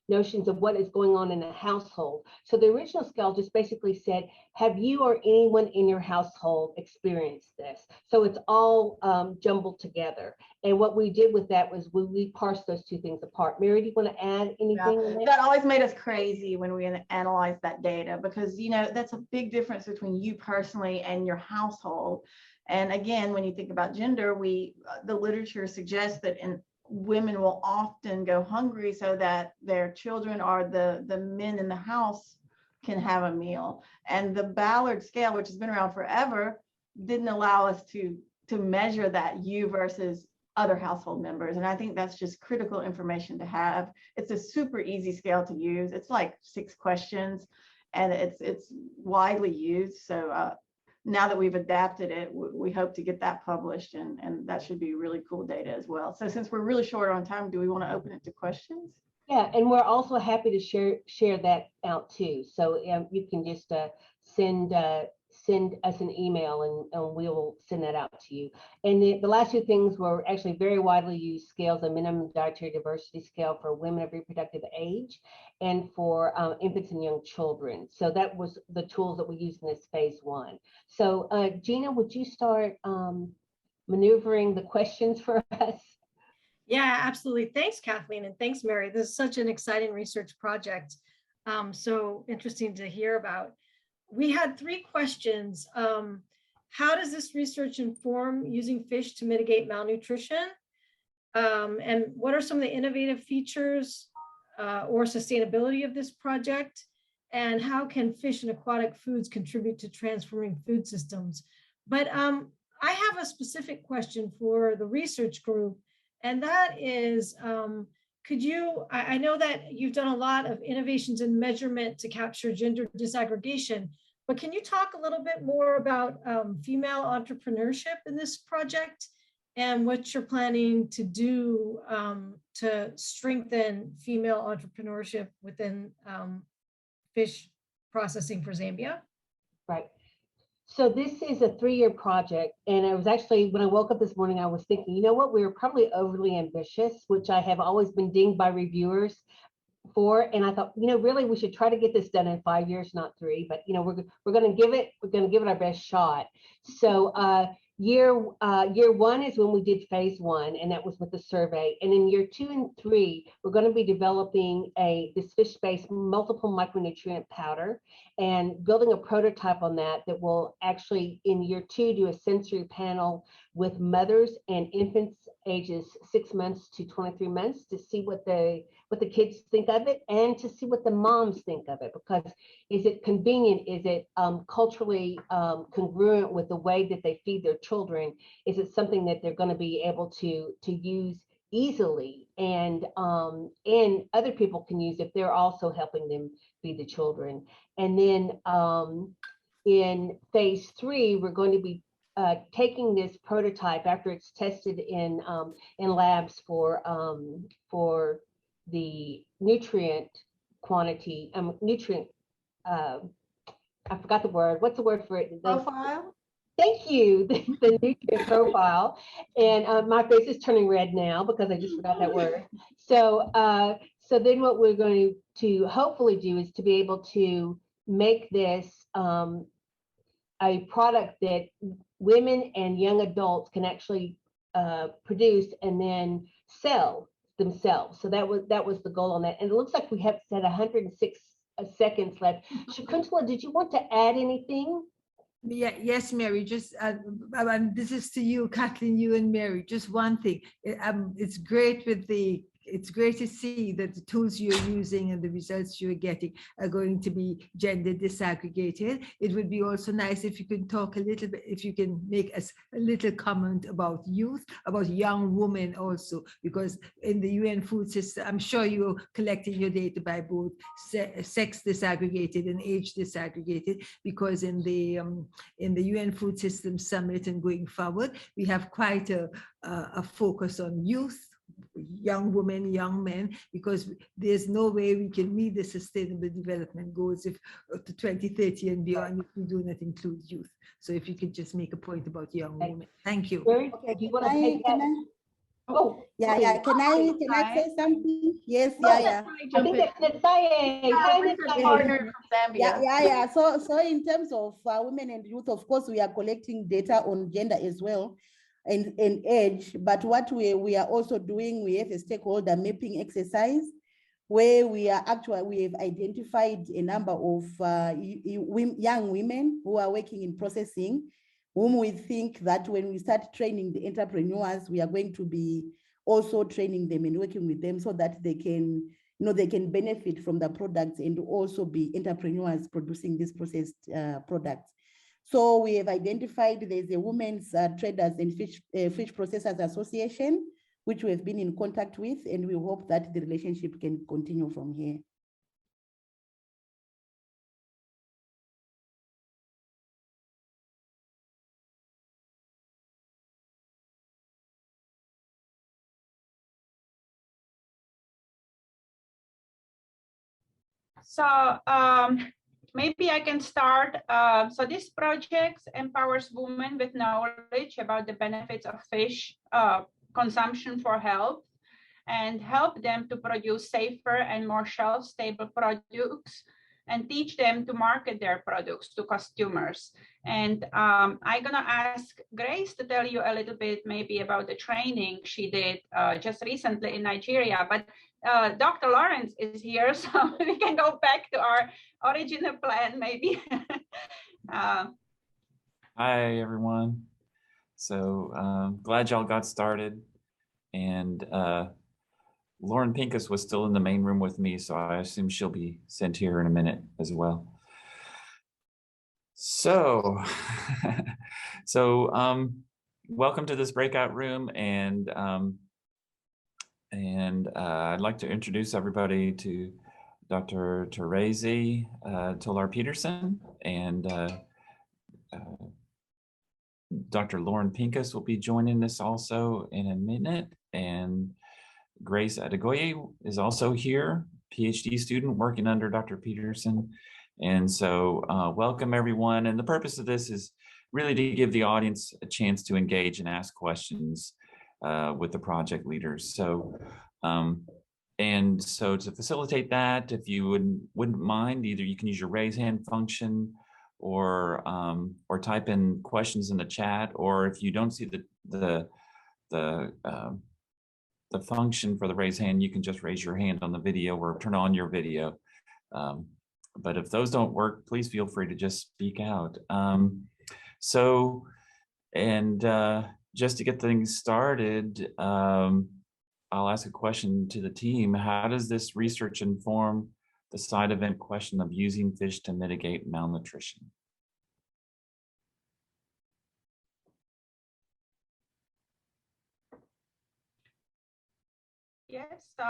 notions of what is going on in a household. So the original scale just basically said, have you or anyone in your household experienced this? So it's all jumbled together. And what we did with that was we parsed those two things apart. Mary, do you want to add anything? Yeah, that always made us crazy when we analyzed that data, because that's a big difference between you personally and your household. And again, when you think about gender, the literature suggests that women will often go hungry so that their children or the men in the house can have a meal. And the Ballard scale, which has been around forever, didn't allow us to measure that you versus other household members. And I think that's just critical information to have. It's a super easy scale to use. It's like 6 questions and it's widely used. So now that we've adapted it, we hope to get that published, and that should be really cool data as well. So since we're really short on time, do we want to open it to questions? Yeah, and we're also happy to share that out too. So you can just send us an email and we will send that out to you. And the last 2 things were actually very widely used scales: a minimum dietary diversity scale for women of reproductive age and for infants and young children. So that was the tools that we used in this phase 1. So Gina, would you start maneuvering the questions for us? Yeah, absolutely. Thanks, Kathleen, and thanks, Mary. This is such an exciting research project. So interesting to hear about. We had 3 questions. How does this research inform using fish to mitigate malnutrition? And what are some of the innovative features or sustainability of this project? And how can fish and aquatic foods contribute to transforming food systems? But I have a specific question for the research group, and that is, I know that you've done a lot of innovations in measurement to capture gender disaggregation, but can you talk a little bit more about female entrepreneurship in this project and what you're planning to do to strengthen female entrepreneurship within fish processing for Zambia? Right. So this is a 3-year project, and I was actually, when I woke up this morning, I was thinking, you know what, we were probably overly ambitious, which I have always been dinged by reviewers for, and I thought, really we should try to get this done in 5 years, not 3, but we're going to give it our best shot. So year 1 is when we did phase 1, and that was with the survey. And in year 2 and 3, we're going to be developing this fish-based multiple micronutrient powder and building a prototype on that will actually in year 2 do a sensory panel with mothers and infants ages 6 months to 23 months to see what the kids think of it and to see what the moms think of it, because is it convenient? Is it culturally congruent with the way that they feed their children? Is it something that they're going to be able to use easily and other people can use if they're also helping them feed the children? And then in phase 3, we're going to be taking this prototype after it's tested in labs for the nutrient quantity, I forgot the word. What's the word for it? Profile? Thank you. The nutrient profile. And my face is turning red now because I just forgot that word. So, so then what we're going to hopefully do is to be able to make this a product that women and young adults can actually produce and then sell themselves. So that was the goal on that. And it looks like we have said 106 seconds left. Shakuntala, did you want to add anything? Yeah, yes, Mary, just this is to you, Kathleen, you and Mary, just one thing. It's great with the it's great to see that the tools you're using and the results you're getting are going to be gender disaggregated. It would be also nice if you can talk a little bit, if you can make us a little comment about youth, about young women also, because in the UN food system, I'm sure you're collecting your data by both sex disaggregated and age disaggregated, because in the UN Food System Summit and going forward, we have quite a focus on youth, young women, young men, because there's no way we can meet the sustainable development goals if to 2030 and beyond if we do not include youth. So if you could just make a point about young women. Thank you. Okay, do you want to take that? Oh, yeah, yeah. Can I say something? Yes, No, yeah. I think that's Nitsaye. Yeah. So in terms of women and youth, of course, we are collecting data on gender as well and age. But what we are also doing, we have a stakeholder mapping exercise where we have identified a number of young women who are working in processing, whom we think that when we start training the entrepreneurs, we are going to be also training them and working with them so that they can, they can benefit from the products and also be entrepreneurs producing these processed products. So we have identified there's a Women's Traders and Fish Processors Association, which we have been in contact with, and we hope that the relationship can continue from here. So maybe I can start. So this project empowers women with knowledge about the benefits of fish consumption for health and help them to produce safer and more shelf-stable products and teach them to market their products to consumers. And I'm gonna ask Grace to tell you a little bit maybe about the training she did just recently in Nigeria, but Dr. Lawrence is here, so we can go back to our original plan maybe. Hi, everyone. So glad y'all got started. And Lauren Pincus was still in the main room with me, so I assume she'll be sent here in a minute as well. So, welcome to this breakout room, and I'd like to introduce everybody to Dr. Terezi Tolar-Peterson, and Dr. Lauren Pincus will be joining us also in a minute, and Grace Adegoye is also here, PhD student working under Dr. Peterson. And so welcome everyone. And the purpose of this is really to give the audience a chance to engage and ask questions with the project leaders. So, and so to facilitate that, if you wouldn't mind, either you can use your raise hand function or type in questions in the chat, or if you don't see the function for the raise hand, you can just raise your hand on the video or turn on your video. But if those don't work, please feel free to just speak out. Just to get things started, I'll ask a question to the team. How does this research inform the side event question of using fish to mitigate malnutrition? Yes, so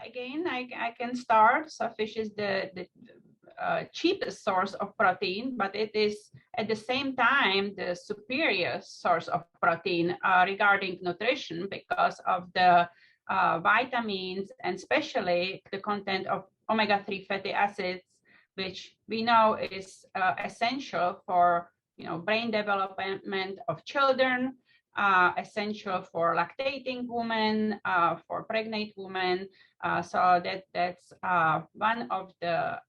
again, I can start. So fish is the cheapest source of protein, but it is at the same time the superior source of protein regarding nutrition because of the vitamins and especially the content of omega-3 fatty acids, which we know is essential for brain development of children, essential for lactating women, for pregnant women. So that's one of the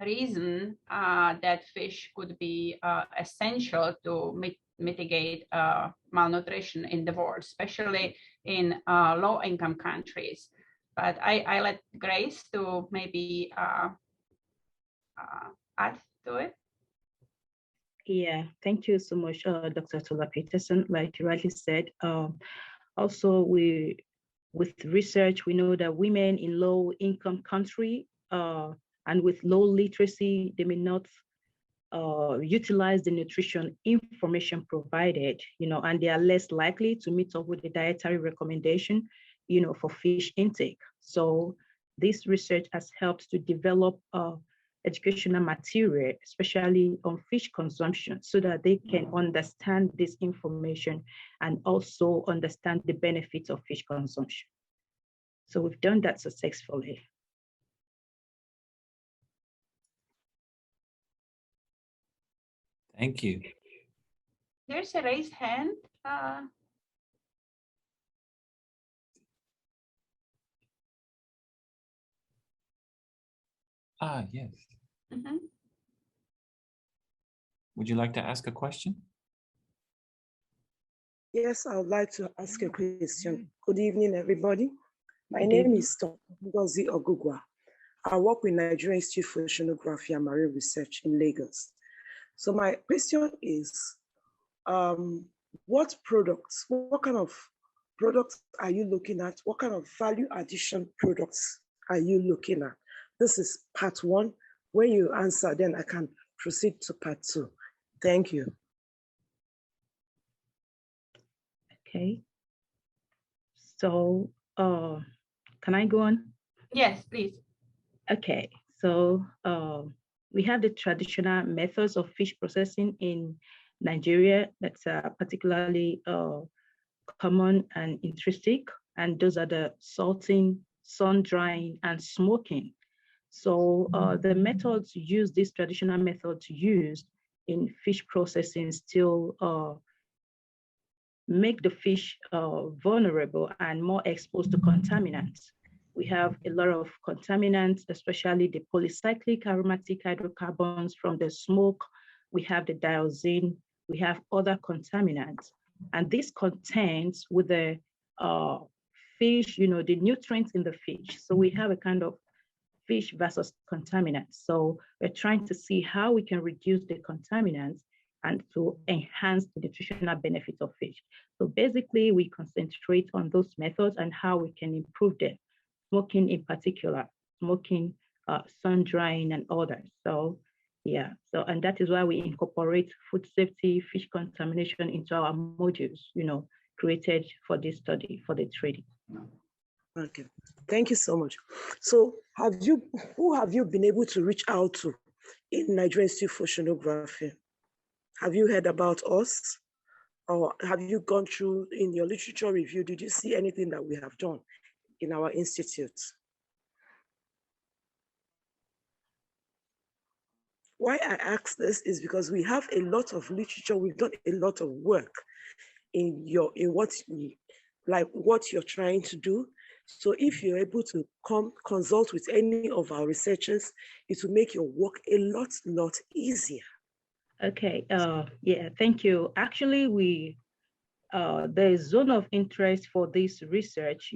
reason that fish could be essential to mitigate malnutrition in the world, especially in low-income countries. But I let Grace to maybe add to it. Yeah, thank you so much, Dr. Tolar-Peterson. Like you rightly said, also we with research, we know that women in low-income country and with low literacy, they may not utilize the nutrition information provided, and they are less likely to meet up with the dietary recommendation, for fish intake. So this research has helped to develop educational material, especially on fish consumption, so that they can understand this information and also understand the benefits of fish consumption. So we've done that successfully. Thank you. There's a raised hand. Yes. Mm-hmm. Would you like to ask a question? Yes, I would like to ask a question. Good evening, everybody. My Good name evening. is Ngozi Ogugwa. I work with Nigerian Institute for Oceanography and Marine Research in Lagos. So my question is, what kind of products are you looking at? What kind of value addition products are you looking at? This is part one. When you answer, then I can proceed to part two. Thank you. Okay. So can I go on? Yes, please. Okay, so we have the traditional methods of fish processing in Nigeria that's particularly common and intrinsic, and those are the salting, sun drying, and smoking. So the methods used, these traditional methods used in fish processing still make the fish vulnerable and more exposed to contaminants. We have a lot of contaminants, especially the polycyclic aromatic hydrocarbons from the smoke. We have the dioxin, we have other contaminants. And this contains with the fish, the nutrients in the fish. So we have a kind of fish versus contaminants. So we're trying to see how we can reduce the contaminants and to enhance the nutritional benefits of fish. So basically, we concentrate on those methods and how we can improve them. Smoking in particular, smoking, sun drying, and others. So yeah, and that is why we incorporate food safety, fish contamination into our modules, created for this study, for the training. Okay, thank you so much. So who have you been able to reach out to in Nigerian Institute for Oceanography? Have you heard about us? Or have you gone through in your literature review? Did you see anything that we have done in our institute? Why I ask this is because we have a lot of literature. We've done a lot of work in what you're trying to do. So if you're able to come consult with any of our researchers, it will make your work a lot easier. Okay, yeah, thank you. Actually, there is zone of interest for this research,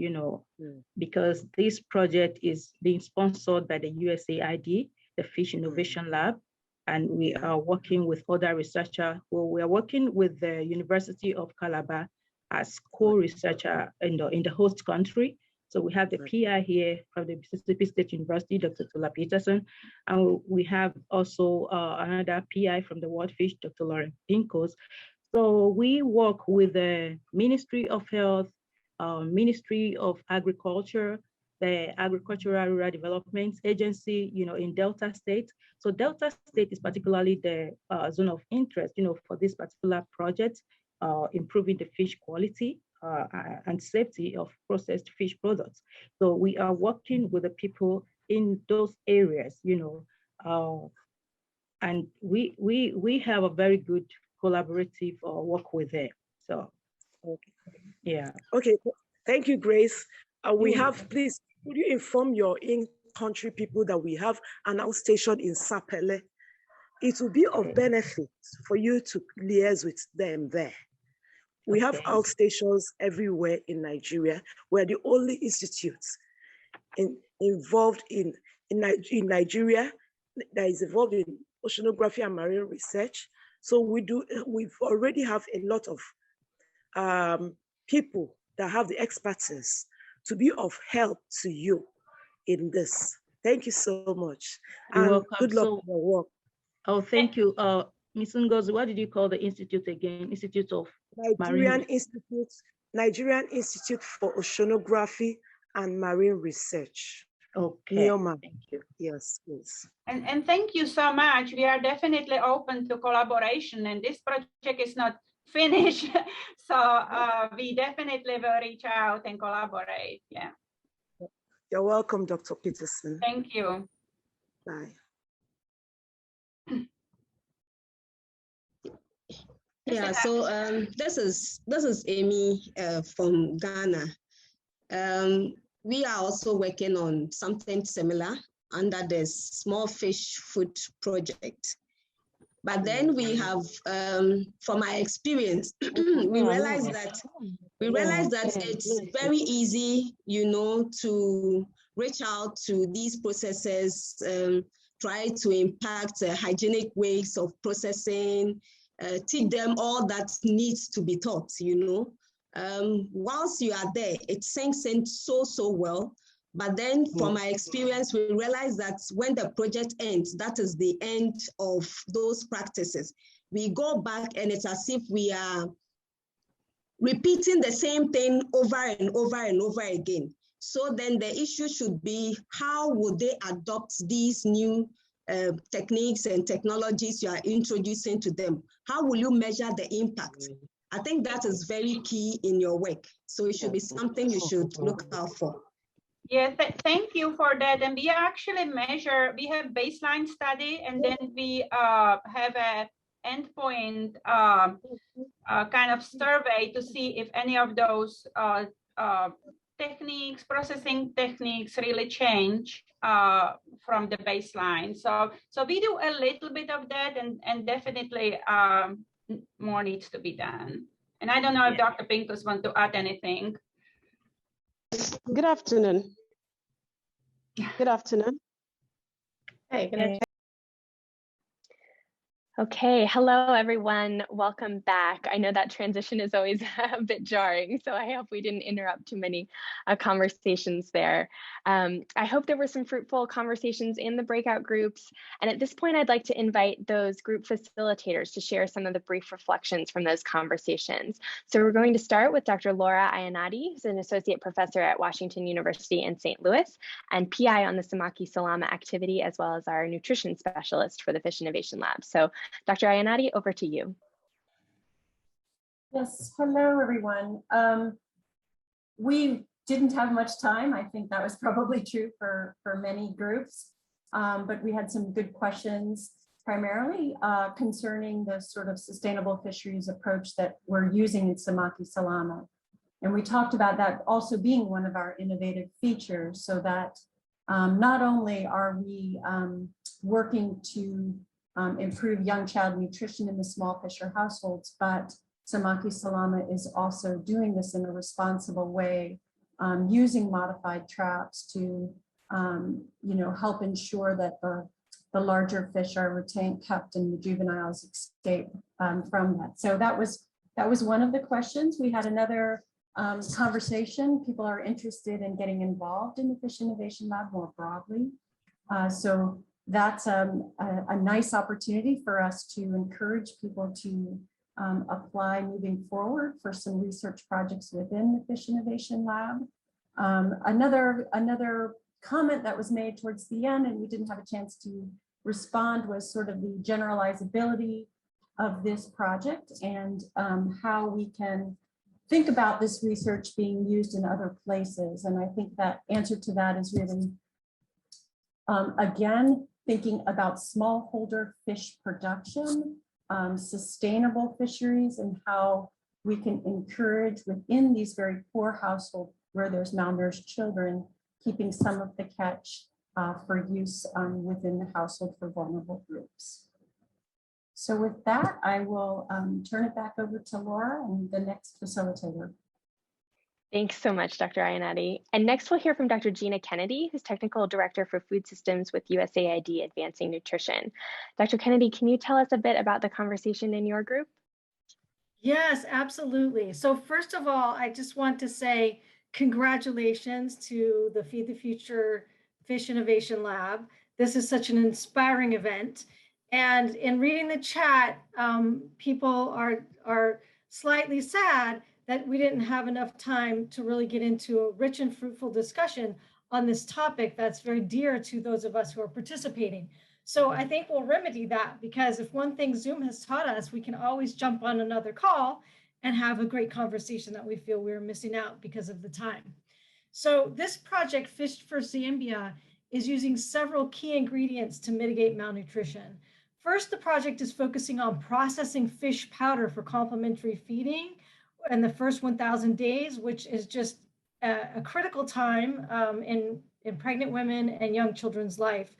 because this project is being sponsored by the USAID, the Fish Innovation Lab, and we are working with other researchers. Well, we are working with the University of Calabar as co-researcher in the host country. So we have the PI here from the Mississippi State University, Dr. Tola Peterson, and we have also another PI from the World Fish, Dr. Lauren Pincos. So we work with the Ministry of Health, Ministry of Agriculture, the Agricultural Rural Development Agency, in Delta State. So Delta State is particularly the zone of interest, for this particular project, improving the fish quality and safety of processed fish products. So we are working with the people in those areas, and we have a very good collaborative work with them. So, yeah. Okay, thank you, Grace. We have, please, could you inform your in-country people that we have an outstation in Sapele? It will be of benefit for you to liaise with them there. We have outstations everywhere in Nigeria. We're the only institutes involved in Nigeria that is involved in oceanography and marine research. So we've already have a lot of people that have the expertise to be of help to you in this. Thank you so much. You're And welcome. good luck So, with your work. oh, thank you. Ms. Ngozi, what did you call the institute again? Institute of Marine. Nigerian Institute for Oceanography and Marine Research. Okay, NIOMA. thank you. Yes, please. And thank you so much. We are definitely open to collaboration, and this project is not finished. So we definitely will reach out and collaborate. Yeah. You're welcome, Dr. Peterson. Thank you. Bye. Yeah, so this is Amy from Ghana. We are also working on something similar under the Small Fish Food Project. But then we have, from my experience, we realized that it's very easy, you know, to reach out to these processors, try to impact hygienic ways of processing, teach them all that needs to be taught, you know. Once you are there, it sinks in so well. But then from my experience, we realize that when the project ends, that is the end of those practices. We go back and it's as if we are repeating the same thing over and over and over again. So then the issue should be, how would they adopt these new techniques and technologies you are introducing to them? How will you measure the impact? I think that is very key in your work. So it should be something you should look out for. Yeah, thank you for that. And we actually measure, we have baseline study, and then we have a endpoint kind of survey to see if any of those techniques, processing techniques really change from the baseline. So we do a little bit of that, and definitely more needs to be done. And I don't know if Dr. Pincus wants to add anything. Good afternoon. Good afternoon. Hey, good afternoon. Okay, hello everyone, welcome back. I know that transition is always a bit jarring, so I hope we didn't interrupt too many conversations there. I hope there were some fruitful conversations in the breakout groups, and at this point I'd like to invite those group facilitators to share some of the brief reflections from those conversations. So we're going to start with Dr. Laura Iannati, who's an associate professor at Washington University in St. Louis and PI on the Samaki Salama activity, as well as our nutrition specialist for the Fish Innovation Lab. So Dr. Iannati, over to you. Yes, hello everyone. We didn't have much time. I think that was probably true for many groups, but we had some good questions, primarily concerning the sort of sustainable fisheries approach that we're using in Samaki Salama. And we talked about that also being one of our innovative features, so that not only are we working to improve young child nutrition in the small fisher households, but Samaki Salama is also doing this in a responsible way, using modified traps to help ensure that the larger fish are retained, kept, and the juveniles escape from that. So that was one of the questions. We had another conversation. People are interested in getting involved in the Fish Innovation Lab more broadly. So that's a nice opportunity for us to encourage people to apply moving forward for some research projects within the Fish Innovation Lab. Another comment that was made towards the end, and we didn't have a chance to respond, was sort of the generalizability of this project and how we can think about this research being used in other places. And I think that answer to that is really, again, thinking about smallholder fish production, sustainable fisheries, and how we can encourage within these very poor households where there's malnourished children, keeping some of the catch for use within the household for vulnerable groups. So with that, I will turn it back over to Laura and the next facilitator. Thanks so much, Dr. Iannati. And next we'll hear from Dr. Gina Kennedy, who's Technical Director for Food Systems with USAID Advancing Nutrition. Dr. Kennedy, can you tell us a bit about the conversation in your group? Yes, absolutely. So first of all, I just want to say congratulations to the Feed the Future Fish Innovation Lab. This is such an inspiring event. And in reading the chat, people are slightly sad that we didn't have enough time to really get into a rich and fruitful discussion on this topic that's very dear to those of us who are participating. So I think we'll remedy that, because if one thing Zoom has taught us, we can always jump on another call and have a great conversation that we feel we were missing out because of the time. So this project, Fish for Zambia, is using several key ingredients to mitigate malnutrition. First, the project is focusing on processing fish powder for complementary feeding in the first 1,000 days, which is just a critical time in pregnant women and young children's life.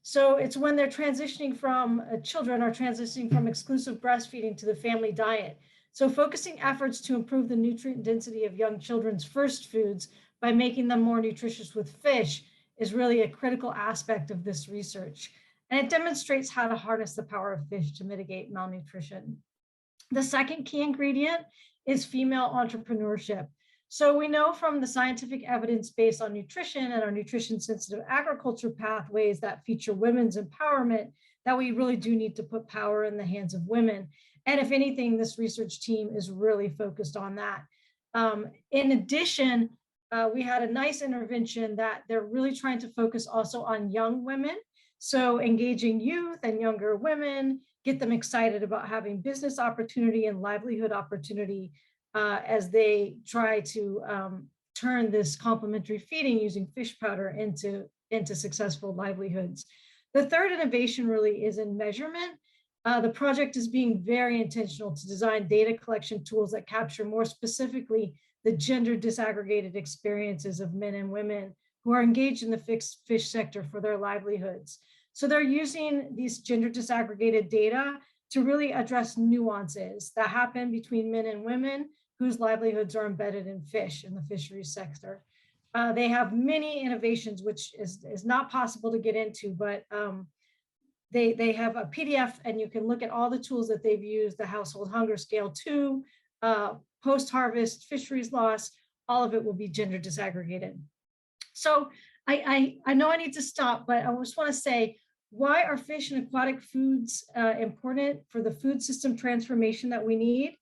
So it's when they're transitioning from, children are transitioning from exclusive breastfeeding to the family diet. So focusing efforts to improve the nutrient density of young children's first foods by making them more nutritious with fish is really a critical aspect of this research. And it demonstrates how to harness the power of fish to mitigate malnutrition. The second key ingredient is female entrepreneurship. So we know from the scientific evidence based on nutrition and our nutrition sensitive agriculture pathways that feature women's empowerment that we really do need to put power in the hands of women. And if anything, this research team is really focused on that. In addition, we had a nice intervention that they're really trying to focus also on young women. So engaging youth and younger women, get them excited about having business opportunity and livelihood opportunity as they try to turn this complementary feeding using fish powder into successful livelihoods. The third innovation really is in measurement. The project is being very intentional to design data collection tools that capture more specifically the gender disaggregated experiences of men and women who are engaged in the fish sector for their livelihoods. So they're using these gender disaggregated data to really address nuances that happen between men and women whose livelihoods are embedded in fish in the fisheries sector. They have many innovations, which is not possible to get into, but they have a PDF and you can look at all the tools that they've used, the household hunger scale 2, post-harvest fisheries loss, all of it will be gender disaggregated. So I know I need to stop, but I just want to say, why are fish and aquatic foods important for the food system transformation that we need?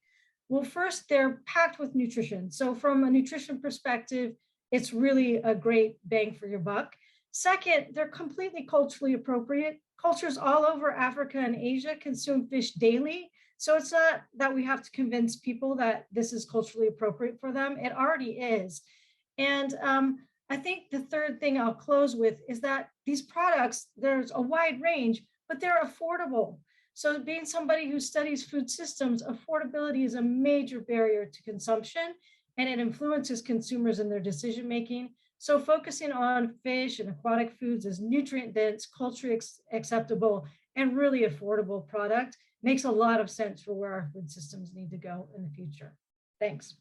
Well, first, they're packed with nutrition. So from a nutrition perspective, it's really a great bang for your buck. Second, they're completely culturally appropriate. Cultures all over Africa and Asia consume fish daily. So it's not that we have to convince people that this is culturally appropriate for them. It already is. And I think the third thing I'll close with is that these products, there's a wide range, but they're affordable. So being somebody who studies food systems, affordability is a major barrier to consumption, and it influences consumers in their decision-making. So focusing on fish and aquatic foods as nutrient-dense, culturally acceptable, and really affordable product makes a lot of sense for where our food systems need to go in the future. Thanks.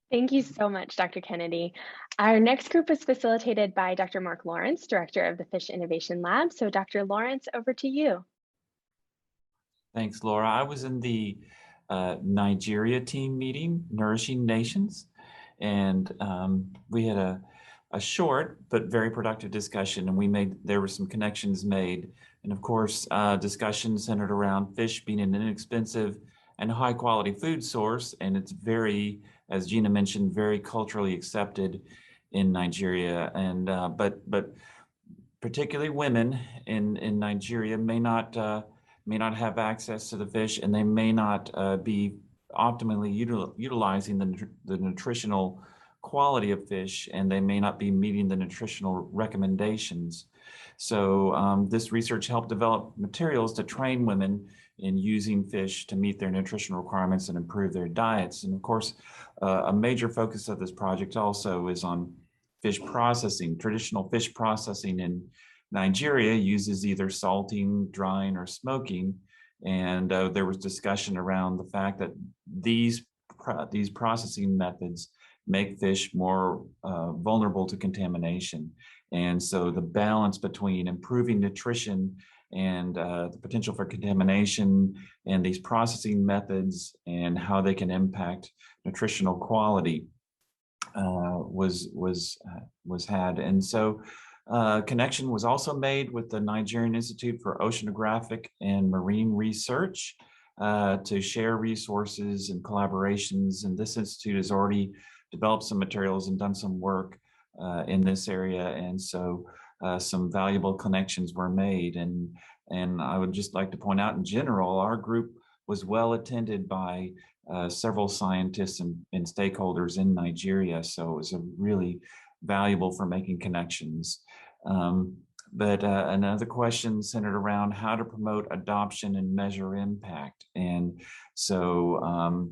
Thank you so much, Dr. Kennedy. Our next group is facilitated by Dr. Mark Lawrence, Director of the Fish Innovation Lab. So Dr. Lawrence, over to you. Thanks, Laura. I was in the Nigeria team meeting, Nourishing Nations, and we had a short but very productive discussion, and there were some connections made. And of course, discussion centered around fish being an inexpensive and high quality food source. And it's very, as Gina mentioned, very culturally accepted in Nigeria. And but particularly women in Nigeria may not have access to the fish, and they may not be optimally utilizing the nutritional quality of fish, and they may not be meeting the nutritional recommendations. So this research helped develop materials to train women in using fish to meet their nutritional requirements and improve their diets. And of course, a major focus of this project also is on fish processing. Traditional fish processing in Nigeria uses either salting, drying, or smoking. And there was discussion around the fact that these processing methods make fish more vulnerable to contamination. And so the balance between improving nutrition and the potential for contamination and these processing methods and how they can impact nutritional quality was had. And so connection was also made with the Nigerian Institute for Oceanographic and Marine Research to share resources and collaborations. And this institute has already developed some materials and done some work in this area. And so some valuable connections were made. And I would just like to point out in general, our group was well attended by several scientists and stakeholders in Nigeria. So it was really valuable for making connections. But another question centered around how to promote adoption and measure impact. And so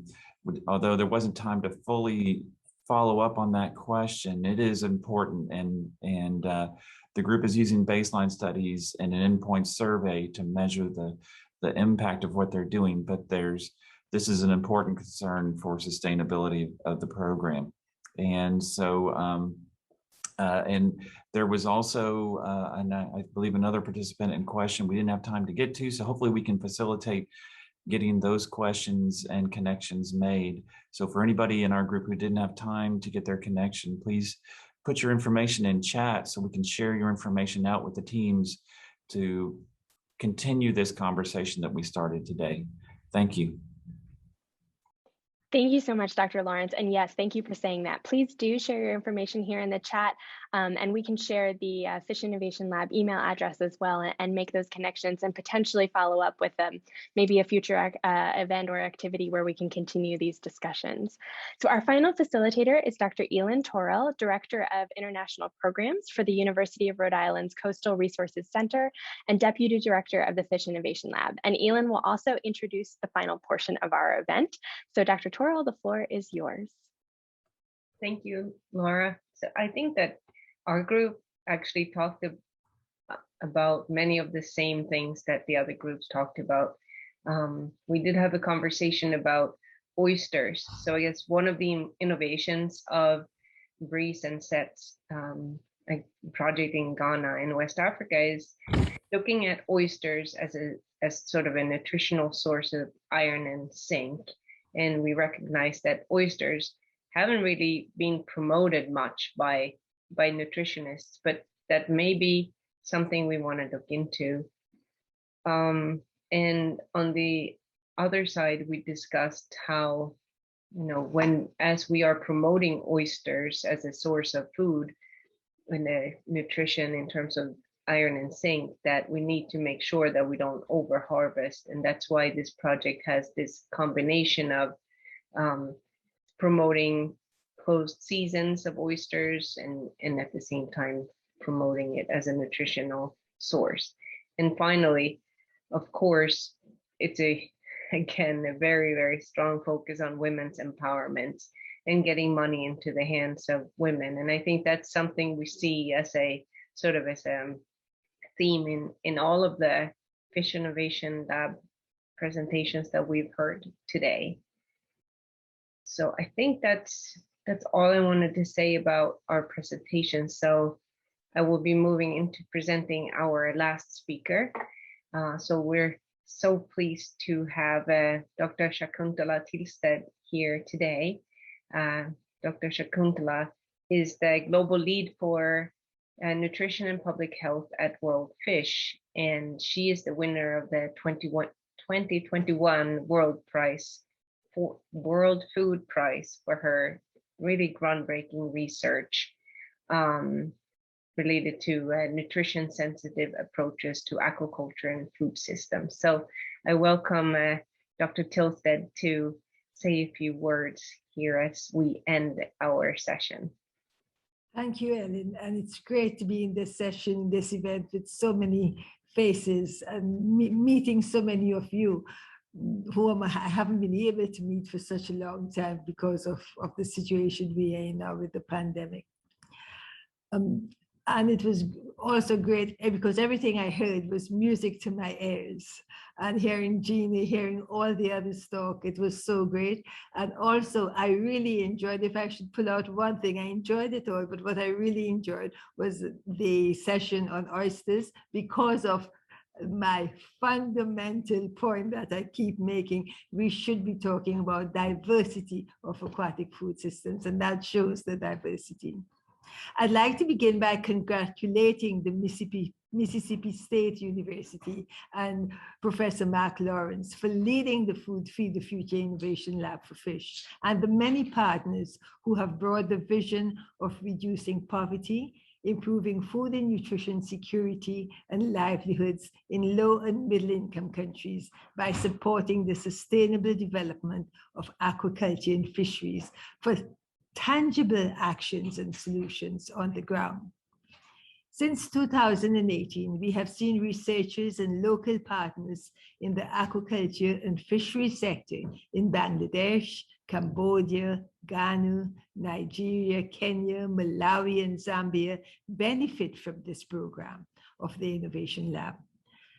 although there wasn't time to fully follow up on that question, it is important. And the group is using baseline studies and an endpoint survey to measure the impact of what they're doing. But this is an important concern for sustainability of the program. And so, and there was also, and I believe another participant in question we didn't have time to get to, so hopefully we can facilitate getting those questions and connections made. So for anybody in our group who didn't have time to get their connection, please put your information in chat so we can share your information out with the teams to continue this conversation that we started today. Thank you. Thank you so much, Dr. Lawrence. And yes, thank you for saying that. Please do share your information here in the chat, and we can share the Fish Innovation Lab email address as well and make those connections and potentially follow up with maybe a future event or activity where we can continue these discussions. So our final facilitator is Dr. Elin Torrell, Director of International Programs for the University of Rhode Island's Coastal Resources Center and Deputy Director of the Fish Innovation Lab. And Elin will also introduce the final portion of our event. So Dr. Torrell, the floor is yours. Thank you, Laura. So I think that our group actually talked about many of the same things that the other groups talked about. We did have a conversation about oysters. So I guess one of the innovations of Breeze and Set's project in Ghana in West Africa is looking at oysters as sort of a nutritional source of iron and zinc. And we recognize that oysters haven't really been promoted much by nutritionists, but that may be something we want to look into. And on the other side, we discussed how, as we are promoting oysters as a source of food and nutrition in terms of iron and zinc, that we need to make sure that we don't over-harvest. And that's why this project has this combination of promoting closed seasons of oysters and at the same time promoting it as a nutritional source. And finally, of course, it's again a very, very strong focus on women's empowerment and getting money into the hands of women. And I think that's something we see as a theme in all of the Fish Innovation Lab presentations that we've heard today. So I think that's all I wanted to say about our presentation. So I will be moving into presenting our last speaker. So we're so pleased to have Dr. Shakuntala Tilsted here today. Dr. Shakuntala is the global lead for nutrition and public health at World Fish, and she is the winner of the 2021 World Food Prize for her really groundbreaking research related to nutrition sensitive approaches to aquaculture and food systems. So I welcome Dr. Tilsted to say a few words here as we end our session. Thank you, Ellen. And it's great to be in this session, this event with so many faces and meeting so many of you whom I haven't been able to meet for such a long time because of the situation we are in now with the pandemic. And it was also great because everything I heard was music to my ears. And hearing Gina, hearing all the others talk, it was so great. And also, I really enjoyed, if I should pull out one thing, I enjoyed it all, but what I really enjoyed was the session on oysters because of my fundamental point that I keep making. We should be talking about diversity of aquatic food systems, and that shows the diversity. I'd like to begin by congratulating the Mississippi State University and Professor Mark Lawrence for leading the Feed the Future Innovation Lab for Fish, and the many partners who have brought the vision of reducing poverty, improving food and nutrition security and livelihoods in low and middle income countries by supporting the sustainable development of aquaculture and fisheries for tangible actions and solutions on the ground. Since 2018, we have seen researchers and local partners in the aquaculture and fishery sector in Bangladesh, Cambodia, Ghana, Nigeria, Kenya, Malawi, and Zambia benefit from this program of the Innovation Lab.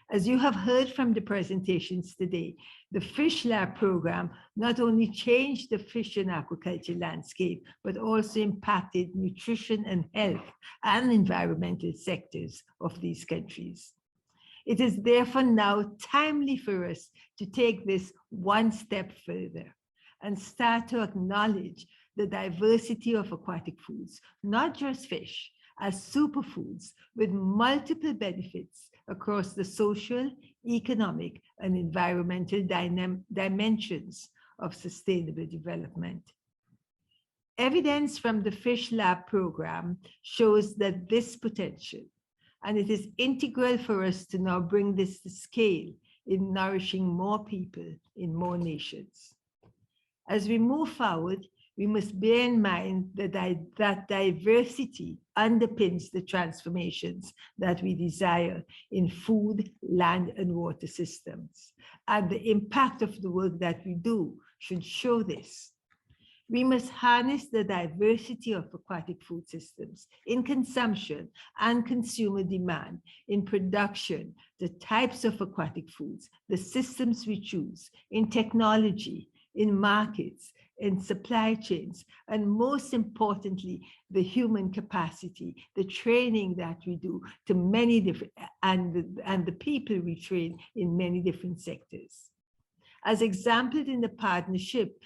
As you have heard from the presentations today, the Fish Lab program not only changed the fish and aquaculture landscape, but also impacted nutrition and health and environmental sectors of these countries. It is therefore now timely for us to take this one step further and start to acknowledge the diversity of aquatic foods, not just fish, as superfoods with multiple benefits across the social, economic, and environmental dimensions of sustainable development. Evidence from the Fish Lab program shows that this potential, and it is integral for us to now bring this to scale in nourishing more people in more nations. As we move forward, we must bear in mind that diversity underpins the transformations that we desire in food, land, and water systems. And the impact of the work that we do should show this. We must harness the diversity of aquatic food systems in consumption and consumer demand, in production, the types of aquatic foods, the systems we choose, in technology, in markets, in supply chains, and most importantly, the human capacity, the training that we do to many different, and the people we train in many different sectors. As exemplified in the partnership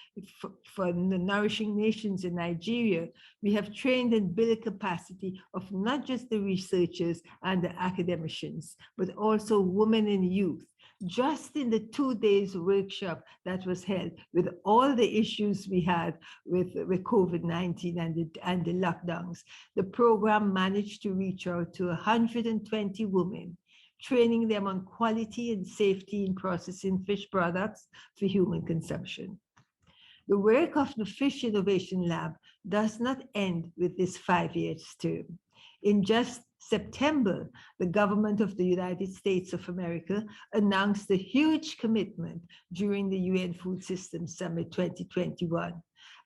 for the nourishing nations in Nigeria, we have trained and built capacity of not just the researchers and the academicians, but also women and youth. Just in the 2 days workshop that was held, with all the issues we had with COVID-19 and the lockdowns, the program managed to reach out to 120 women, training them on quality and safety in processing fish products for human consumption. The work of the Fish Innovation Lab does not end with this 5-year term. In just September, the government of the United States of America announced a huge commitment during the UN Food Systems Summit 2021,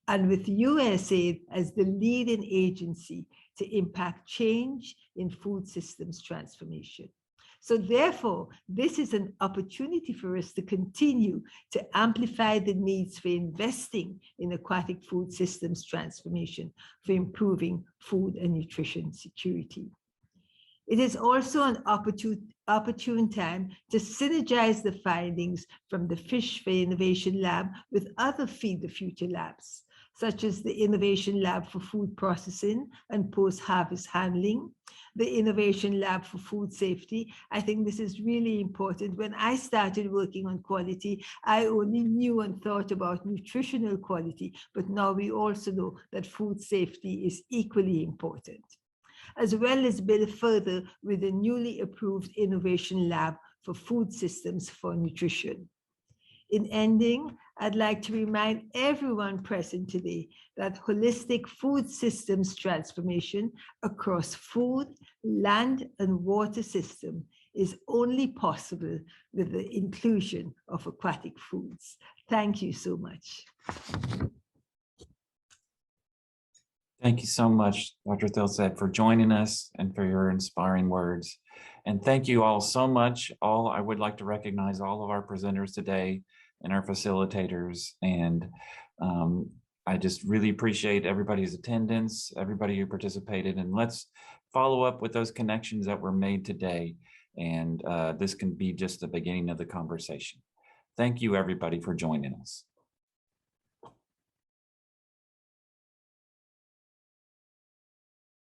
and with USAID as the leading agency to impact change in food systems transformation. So therefore, this is an opportunity for us to continue to amplify the needs for investing in aquatic food systems transformation for improving food and nutrition security. It is also an opportune time to synergize the findings from the Fish for Innovation Lab with other Feed the Future labs, such as the Innovation Lab for Food Processing and Post-Harvest Handling, the Innovation Lab for Food Safety. I think this is really important. When I started working on quality, I only knew and thought about nutritional quality, but now we also know that food safety is equally important, as well as build further with the newly approved Innovation Lab for Food Systems for Nutrition. In ending, I'd like to remind everyone present today that holistic food systems transformation across food, land, and water system is only possible with the inclusion of aquatic foods. Thank you so much. Thank you so much, Dr. Thilset, for joining us and for your inspiring words. And thank you all so much. I would like to recognize all of our presenters today and our facilitators. And I just really appreciate everybody's attendance, everybody who participated, and let's follow up with those connections that were made today. And this can be just the beginning of the conversation. Thank you, everybody, for joining us.